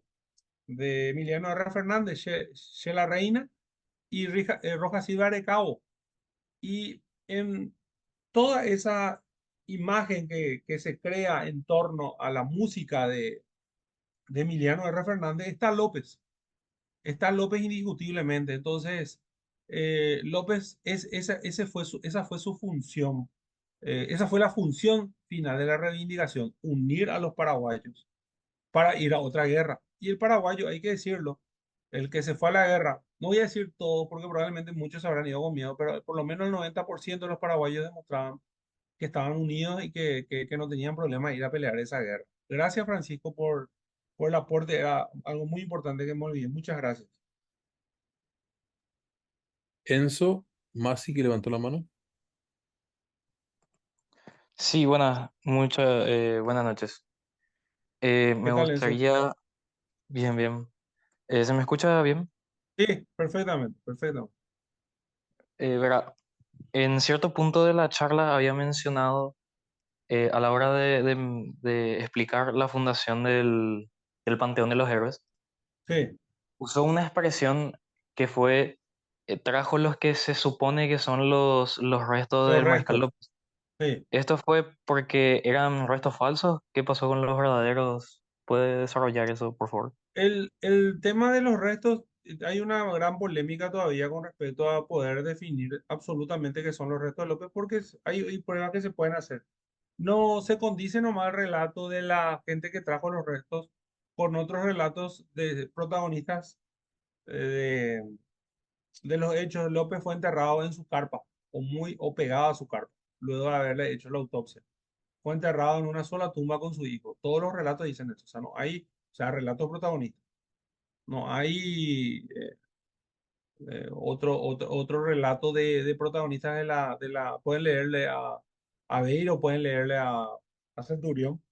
Emiliano R. Fernández, She la Reina y Roja Silva de Cabo. Y en toda esa imagen que se crea en torno a la música de Emiliano R. Fernández está López. Está López indiscutiblemente. Entonces, López, esa fue su función. Esa fue la función final de la reivindicación, unir a los paraguayos para ir a otra guerra. Y el paraguayo, hay que decirlo, el que se fue a la guerra, no voy a decir todo porque probablemente muchos habrán ido con miedo, pero por lo menos el 90% de los paraguayos demostraban que estaban unidos y que no tenían problema de ir a pelear esa guerra. Gracias, Francisco, por el aporte. Era algo muy importante que me olvidé. Muchas gracias. Enzo Masi, que levantó la mano. Sí, buenas noches. ¿Qué Me tal, Enzo? gustaría, bien, bien. ¿Se me escucha bien? Sí, perfectamente, perfecto. Verá, en cierto punto de la charla había mencionado, a la hora de explicar la fundación del Panteón de los Héroes, Sí, usó una expresión que fue, trajo los que se supone que son los restos los del Mariscal restos. López. Sí. ¿Esto fue porque eran restos falsos? ¿Qué pasó con los verdaderos? ¿Puede desarrollar eso, por favor? El tema de los restos, hay una gran polémica todavía con respecto a poder definir absolutamente qué son los restos de López, porque hay pruebas que se pueden hacer. No se condice nomás el relato de la gente que trajo los restos con otros relatos de protagonistas de los hechos. López fue enterrado en su carpa o pegado a su carpa, luego de haberle hecho la autopsia. Fue enterrado en una sola tumba con su hijo. Todos los relatos dicen eso. O sea, no hay, o sea, relatos protagonistas. No hay otro relato de protagonistas pueden leerle a Beiro, o pueden leerle a Centurión,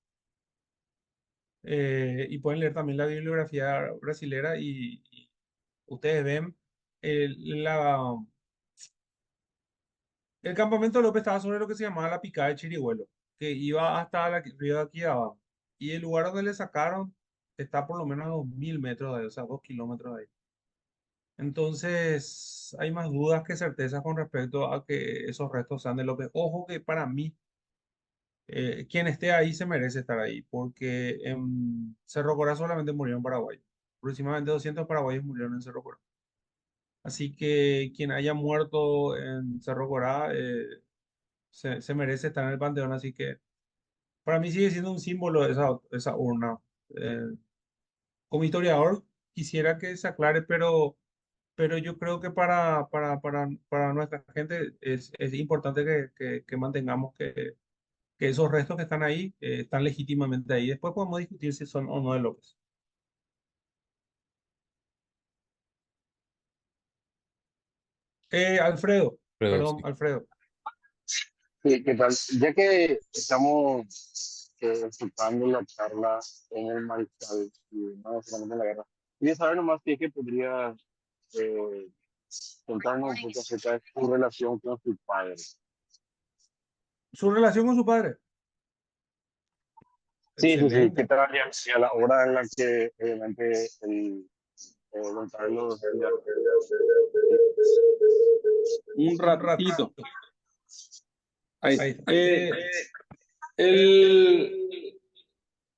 y pueden leer también la bibliografía brasilera y ustedes ven la el campamento de López estaba sobre lo que se llamaba la picada de Chirihuelo, que iba hasta la río de aquí abajo. Y el lugar donde le sacaron está por lo menos a 2000 metros de ahí, o sea, 2 kilómetros de ahí. Entonces, hay más dudas que certezas con respecto a que esos restos sean de López. Ojo que para mí, quien esté ahí se merece estar ahí, porque en Cerro Corá solamente murieron paraguayos. Aproximadamente 200 paraguayos murieron en Cerro Corá. Así que quien haya muerto en Cerro Corá, se merece estar en el panteón, así que para mí sigue siendo un símbolo esa urna. Eh, como historiador quisiera que se aclare, pero yo creo que para nuestra gente es importante que mantengamos que esos restos que están ahí están legítimamente ahí. Después podemos discutir si son o no de López. Alfredo, Pero perdón, sí. Alfredo. Sí, ¿qué tal? Ya que estamos enfocando la charla en el mariscal y no solamente en la guerra, quería saber nomás si es que podría eh, contarnos un poco acerca de su relación con su padre. Su relación con su padre, Sí, sí, sí. ¿Qué excelente. tal y a la hora en la que obviamente don Carlos ya... Un Un ratito. ratito. Ahí Ahí está. está. El,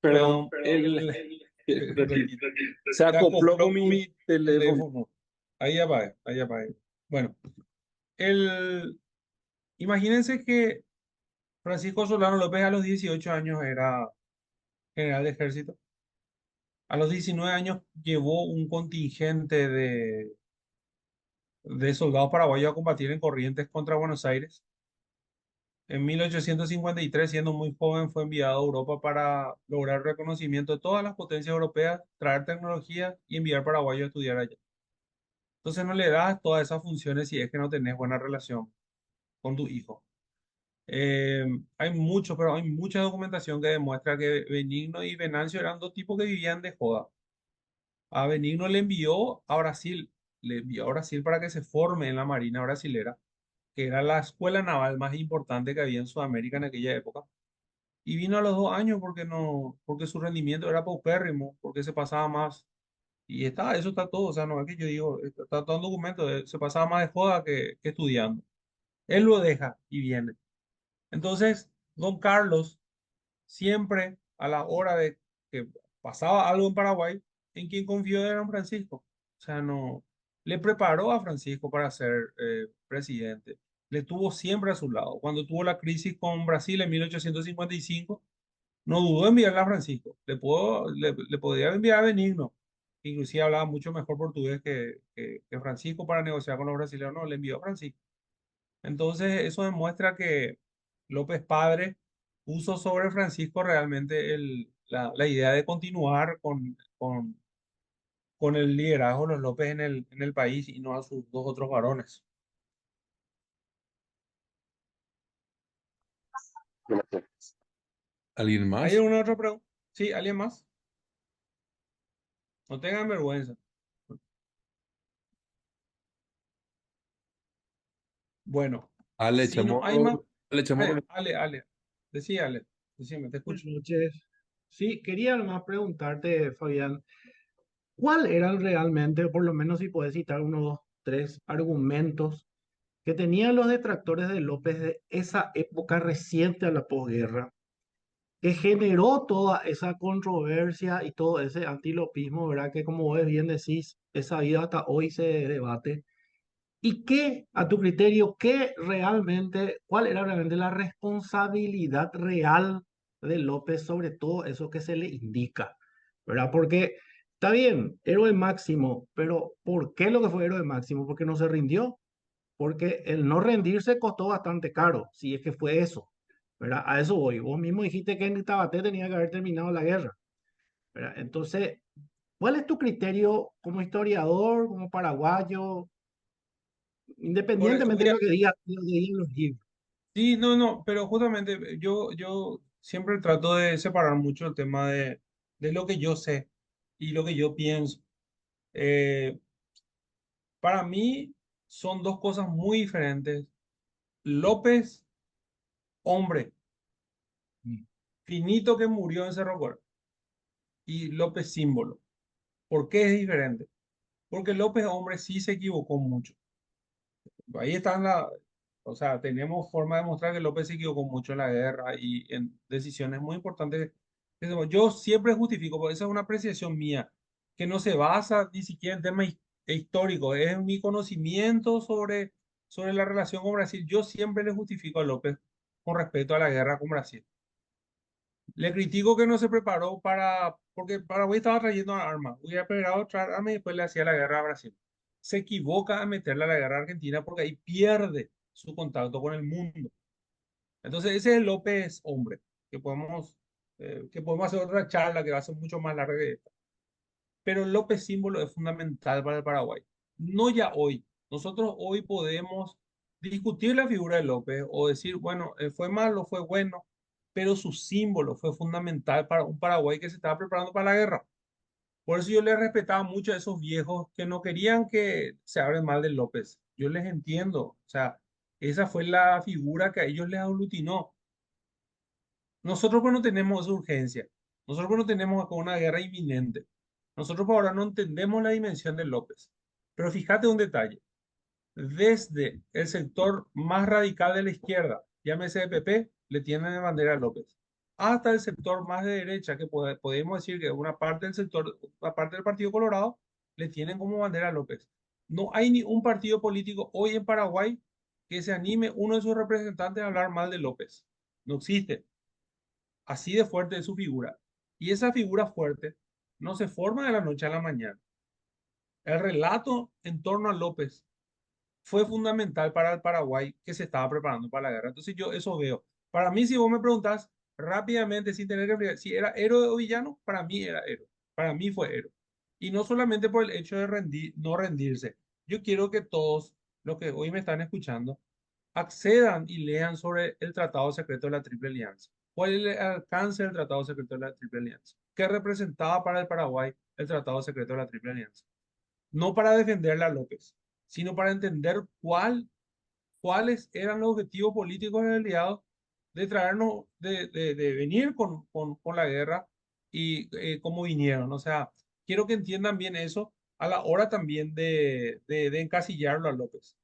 perdón, Perdón, ratito. Se se acopló acopló con con mi mi teléfono. teléfono. Ahí apague, ahí apague. Bueno, el, imagínense que Francisco Solano López a los 18 años era general de ejército. A los 19 años llevó un contingente de soldados paraguayos a combatir en Corrientes contra Buenos Aires. En 1853, siendo muy joven, fue enviado a Europa para lograr el reconocimiento de todas las potencias europeas, traer tecnología y enviar paraguayos a estudiar allá. Entonces no le das todas esas funciones si es que no tenés buena relación con tu hijo. Eh, pero hay mucha documentación que demuestra que Benigno y Venancio eran dos tipos que vivían de joda. A Benigno le envió a Brasil para que se forme en la Marina brasilera, que era la escuela naval más importante que había en Sudamérica en aquella época. y vino a los 2 años porque no, porque su rendimiento era paupérrimo, porque se pasaba más. Y está, eso está todo, o sea, no es que yo digo, está todo en documento, se pasaba más de joda que estudiando. Él lo deja y viene. Entonces, don Carlos, siempre a la hora de que pasaba algo en Paraguay, en quien confió era en Francisco. O sea, no, le preparó a Francisco para ser presidente. Le tuvo siempre a su lado. Cuando tuvo la crisis con Brasil en 1855, no dudó en enviarle a Francisco. Le podría enviar a Benigno. Inclusive hablaba mucho mejor portugués que Francisco para negociar con los brasileños. No, le envió a Francisco. Entonces, eso demuestra que López Padre puso sobre Francisco realmente la idea de continuar con el liderazgo de los López en el país y no a sus dos otros varones. Gracias. ¿Alguien ¿Hay más? alguna otra pregunta? Sí, ¿alguien más? No tengan vergüenza. Bueno, Ale si no hay más, Chamorro. Ale Chamorro. Ale, decime, te Buenas escucho. noches. Sí, quería nomás preguntarte, Fabián, ¿cuál eran realmente, por lo menos si puedes citar unos dos, tres argumentos que tenían los detractores de López de esa época reciente a la posguerra, que generó toda esa controversia y todo ese antilopismo, ¿verdad? Que como vos bien decís, es sabido hasta hoy se debate. ¿Y qué, a tu criterio, cuál era realmente la responsabilidad real de López sobre todo eso que se le indica? ¿Verdad? Porque está bien, héroe máximo, pero ¿por qué lo que fue héroe máximo? Porque no se rindió, porque el no rendirse costó bastante caro, si es que fue eso, ¿verdad? A eso voy. Vos mismo dijiste que en Tabaté tenía que haber terminado la guerra, ¿verdad? Entonces, ¿cuál es tu criterio como historiador, como paraguayo? Por eso, Independientemente de mira, lo que digan los libros. sí, no, no, pero justamente yo siempre trato de separar mucho el tema de lo que yo sé y lo que yo pienso. Eh, para mí son dos cosas muy diferentes. López, hombre, finito que murió en Cerro Gordo, y López, símbolo. ¿Por qué es diferente? Porque López, hombre, sí se equivocó mucho. Ahí están o sea, tenemos forma de mostrar que López se equivocó mucho en la guerra y en decisiones muy importantes. Yo siempre justifico, porque esa es una apreciación mía, que no se basa ni siquiera en temas históricos, es en mi conocimiento sobre la relación con Brasil. Yo siempre le justifico a López con respecto a la guerra con Brasil. Le critico que no se preparó porque Paraguay estaba trayendo armas. Hubiera esperado traer armas y después le hacía la guerra a Brasil. Se equivoca a meterle a la guerra a Argentina porque ahí pierde su contacto con el mundo. Entonces ese es el López hombre, que podemos hacer otra charla que va a ser mucho más larga que esta. Pero el López símbolo es fundamental para el Paraguay. No ya hoy. Nosotros hoy podemos discutir la figura de López o decir, bueno, fue malo, fue bueno, pero su símbolo fue fundamental para un Paraguay que se estaba preparando para la guerra. Por eso yo les respetaba mucho a esos viejos que no querían que se hable mal de López. Yo les entiendo. O sea, esa fue la figura que a ellos les aglutinó. Nosotros pues no tenemos esa urgencia. Nosotros pues no tenemos acá una guerra inminente. Nosotros por ahora no entendemos la dimensión de López. Pero fíjate un detalle. Desde el sector más radical de la izquierda, llámese PP, le tienen de bandera a López, hasta el sector más de derecha, que podemos decir que una parte del sector, una parte del Partido Colorado, le tienen como bandera a López. No hay ni un partido político hoy en Paraguay que se anime uno de sus representantes a hablar mal de López. No existe. Así de fuerte es su figura. Y esa figura fuerte no se forma de la noche a la mañana. El relato en torno a López fue fundamental para el Paraguay que se estaba preparando para la guerra. Entonces yo eso veo. Para mí, si vos me preguntás rápidamente, sin tener que explicar, si era héroe o villano, para mí era héroe. Para mí fue héroe. Y no solamente por el hecho de no rendirse. Yo quiero que todos los que hoy me están escuchando accedan y lean sobre el Tratado Secreto de la Triple Alianza. ¿Cuál es el alcance del Tratado Secreto de la Triple Alianza? ¿Qué representaba para el Paraguay el Tratado Secreto de la Triple Alianza? No para defenderle a López, sino para entender cuáles eran los objetivos políticos y aliados de traernos, de venir con la guerra y cómo vinieron. O sea, quiero que entiendan bien eso a la hora también de encasillarlo a López.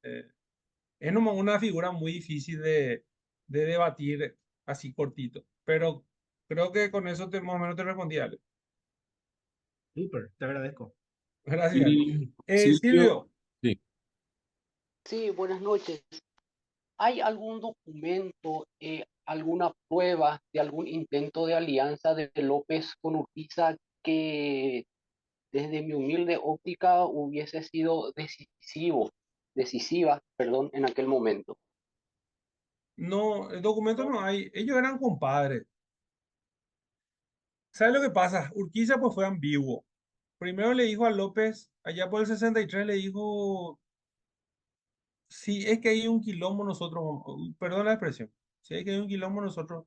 Es una figura muy difícil de debatir así cortito, pero creo que con eso más o menos te respondí, Ale. Súper, te agradezco. Gracias. Y Silvio, Silvio, sí, Sí, buenas noches. ¿Hay algún documento, alguna prueba de algún intento de alianza de López con Urquiza que desde mi humilde óptica hubiese sido decisiva, perdón, en aquel momento? no, el documento no hay. Ellos eran compadres. ¿Sabes lo que pasa? Urquiza pues fue ambiguo. Primero le dijo a López, allá por el 63, le dijo, si es que hay un quilombo nosotros, perdón la expresión, si es que hay un quilombo nosotros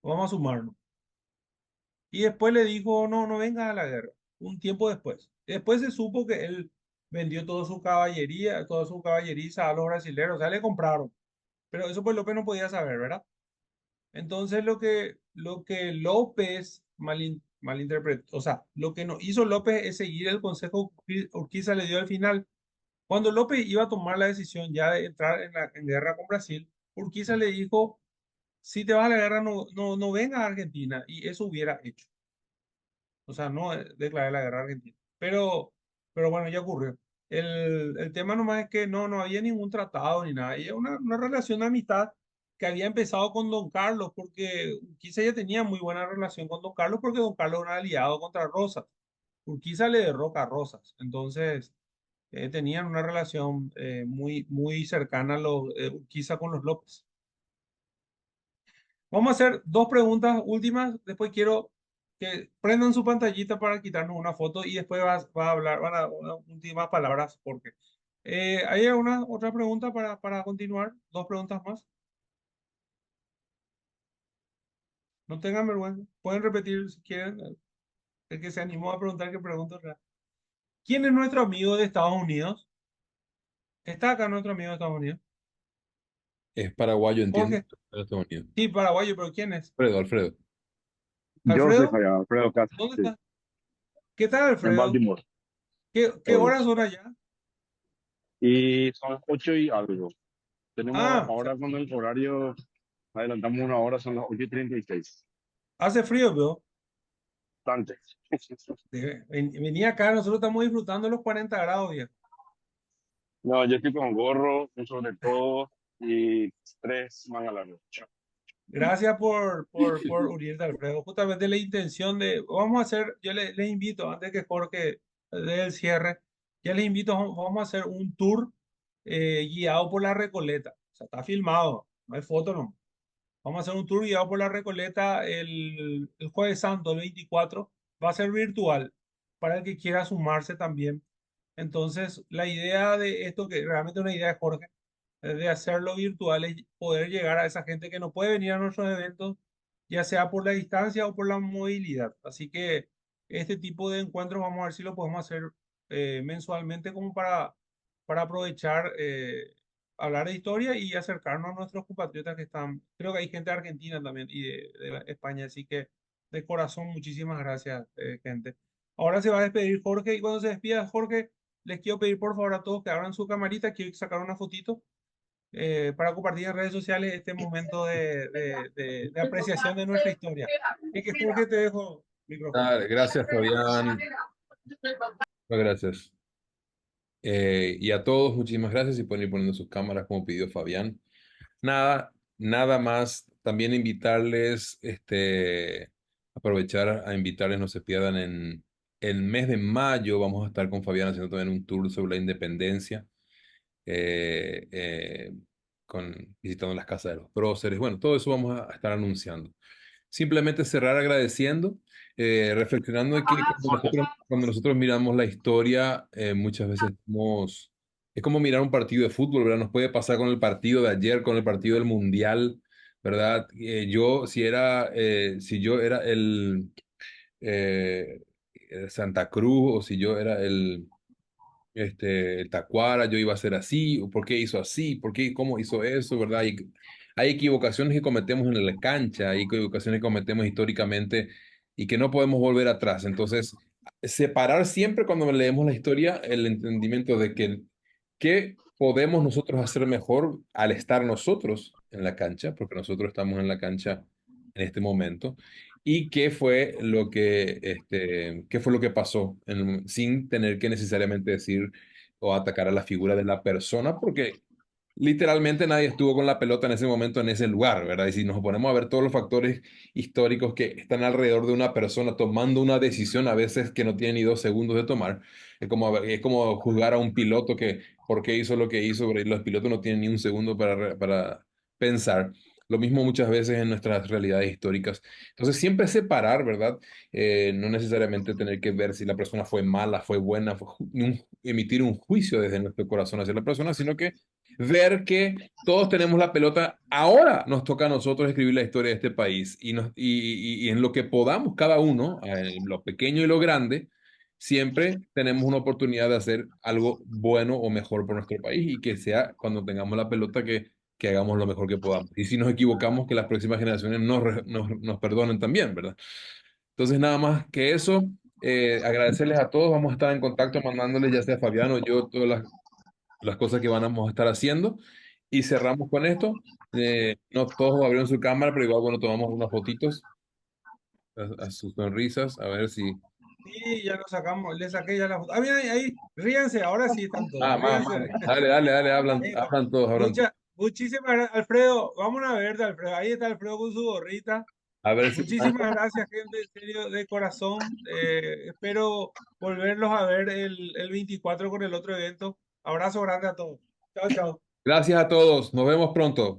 vamos a sumarnos. Y después le dijo, no, no vengas a la guerra, un tiempo después. Después se supo que él vendió toda su caballeriza a los brasileños, o sea, le compraron. Pero eso pues López no podía saber, ¿verdad? Entonces lo que López malinterpretó, o sea, lo que no hizo López es seguir el consejo que Urquiza le dio al final. Cuando López iba a tomar la decisión ya de entrar en guerra con Brasil, Urquiza le dijo, si te vas a la guerra no vengas a Argentina, y eso hubiera hecho. O sea, no declarar la guerra a Argentina. Pero bueno, ya ocurrió. El tema nomás es que no había ningún tratado ni nada. Y es una relación de amistad que había empezado con Don Carlos, porque Urquiza ya tenía muy buena relación con Don Carlos, porque Don Carlos era aliado contra Rosas. Urquiza le derroca a Rosas. Entonces, tenían una relación muy, muy cercana Urquiza con los López. Vamos a hacer dos preguntas últimas. Después quiero que prendan su pantallita para quitarnos una foto y después va a hablar, van a unas últimas palabras. Porque ¿hay alguna otra pregunta para continuar? Dos preguntas más. No tengan vergüenza. Pueden repetir si quieren. El que se animó a preguntar que pregunte. ¿Quién es nuestro amigo de Estados Unidos? ¿Está acá nuestro amigo de Estados Unidos? es paraguayo, entiendo, Jorge. pero Estados Unidos. Sí, paraguayo, pero ¿quién es? Alfredo, Alfredo. Yo soy ¿Alfredo? Javier Alfredo Castro, ¿Dónde sí, está? ¿Qué tal, en Alfredo? Baltimore. ¿Qué Todo. horas son allá? Y son 8 y algo. Tenemos Ah, ahora con el horario, adelantamos una hora, son las 8:36. hace frío, pero Bastante. venía acá, nosotros estamos disfrutando los 40 grados, viejo. No, yo estoy con gorro, un sobre todo y tres mangas largas. Gracias por unirte, Alfredo. Justamente la intención vamos a hacer, yo les invito, antes que Jorge dé el cierre, ya les invito, vamos a hacer un tour guiado por la Recoleta. O sea, está filmado, no hay foto, no. Vamos a hacer un tour guiado por la Recoleta el Jueves Santo, el 24. Va a ser virtual para el que quiera sumarse también. Entonces, la idea de esto, que realmente es una idea de Jorge, de hacerlo virtual, es poder llegar a esa gente que no puede venir a nuestros eventos, ya sea por la distancia o por la movilidad. Así que este tipo de encuentros vamos a ver si lo podemos hacer mensualmente como para aprovechar, hablar de historia y acercarnos a nuestros compatriotas que están, creo que hay gente de Argentina también y de España, así que de corazón muchísimas gracias, gente. Ahora se va a despedir Jorge y cuando se despida Jorge, les quiero pedir por favor a todos que abran su camarita, quiero sacar una fotito para compartir en redes sociales este momento de apreciación de nuestra historia. Y que Jorge te dejo micrófono. Dale, gracias, Fabián. Muchas gracias. Y a todos, muchísimas gracias y pueden ir poniendo sus cámaras como pidió Fabián. Nada más. También invitarles, aprovechar a invitarles, no se pierdan en el mes de mayo, vamos a estar con Fabián haciendo también un tour sobre la independencia, eh, eh, visitando las casas de los próceres. Bueno, todo eso vamos a estar anunciando. Simplemente cerrar agradeciendo, reflexionando de que cuando nosotros miramos la historia, muchas veces es como mirar un partido de fútbol, ¿verdad? Nos puede pasar con el partido de ayer, con el partido del Mundial, ¿verdad? Si yo era eh, el Santa Cruz o si yo era el Tacuara, yo iba a ser así, o por qué hizo así, cómo hizo eso, ¿verdad? Y hay equivocaciones que cometemos en la cancha, hay equivocaciones que cometemos históricamente y que no podemos volver atrás. Entonces, separar siempre cuando leemos la historia el entendimiento de que qué podemos nosotros hacer mejor al estar nosotros en la cancha, porque nosotros estamos en la cancha en este momento, y qué fue lo que pasó sin tener que necesariamente decir o atacar a la figura de la persona, porque literalmente nadie estuvo con la pelota en ese momento, en ese lugar, ¿verdad? Y si nos ponemos a ver todos los factores históricos que están alrededor de una persona tomando una decisión a veces que no tiene ni 2 segundos de tomar, es como juzgar a un piloto que por qué hizo lo que hizo, pero los pilotos no tienen ni un segundo para pensar. Lo mismo muchas veces en nuestras realidades históricas. Entonces, siempre separar, ¿verdad? No necesariamente tener que ver si la persona fue mala, fue buena, emitir un juicio desde nuestro corazón hacia la persona, sino que ver que todos tenemos la pelota. Ahora nos toca a nosotros escribir la historia de este país y en lo que podamos cada uno, en lo pequeño y lo grande, siempre tenemos una oportunidad de hacer algo bueno o mejor por nuestro país y que sea cuando tengamos la pelota que hagamos lo mejor que podamos. Y si nos equivocamos, que las próximas generaciones nos perdonen también, ¿verdad? Entonces, nada más que eso, agradecerles a todos. Vamos a estar en contacto mandándoles ya sea a Fabián o yo todas las cosas que vamos a estar haciendo. Y cerramos con esto. No todos abrieron su cámara, pero igual, bueno, tomamos unas fotitos a sus sonrisas, a ver si... Sí, ya lo sacamos, le saqué ya la foto. Ah, mira, ahí, ríanse, ahora sí están todos, Más, ríanse. dale, dale, dale, Eso. hablan todos, hablan todos. Muchísimas gracias, Alfredo. Vamos a ver, Alfredo. Ahí está Alfredo con su gorrita. A ver si... Muchísimas gracias, gente, en serio, de corazón. Espero volverlos a ver el 24 con el otro evento. Abrazo grande a todos. Chao, chao. Gracias a todos, nos vemos pronto.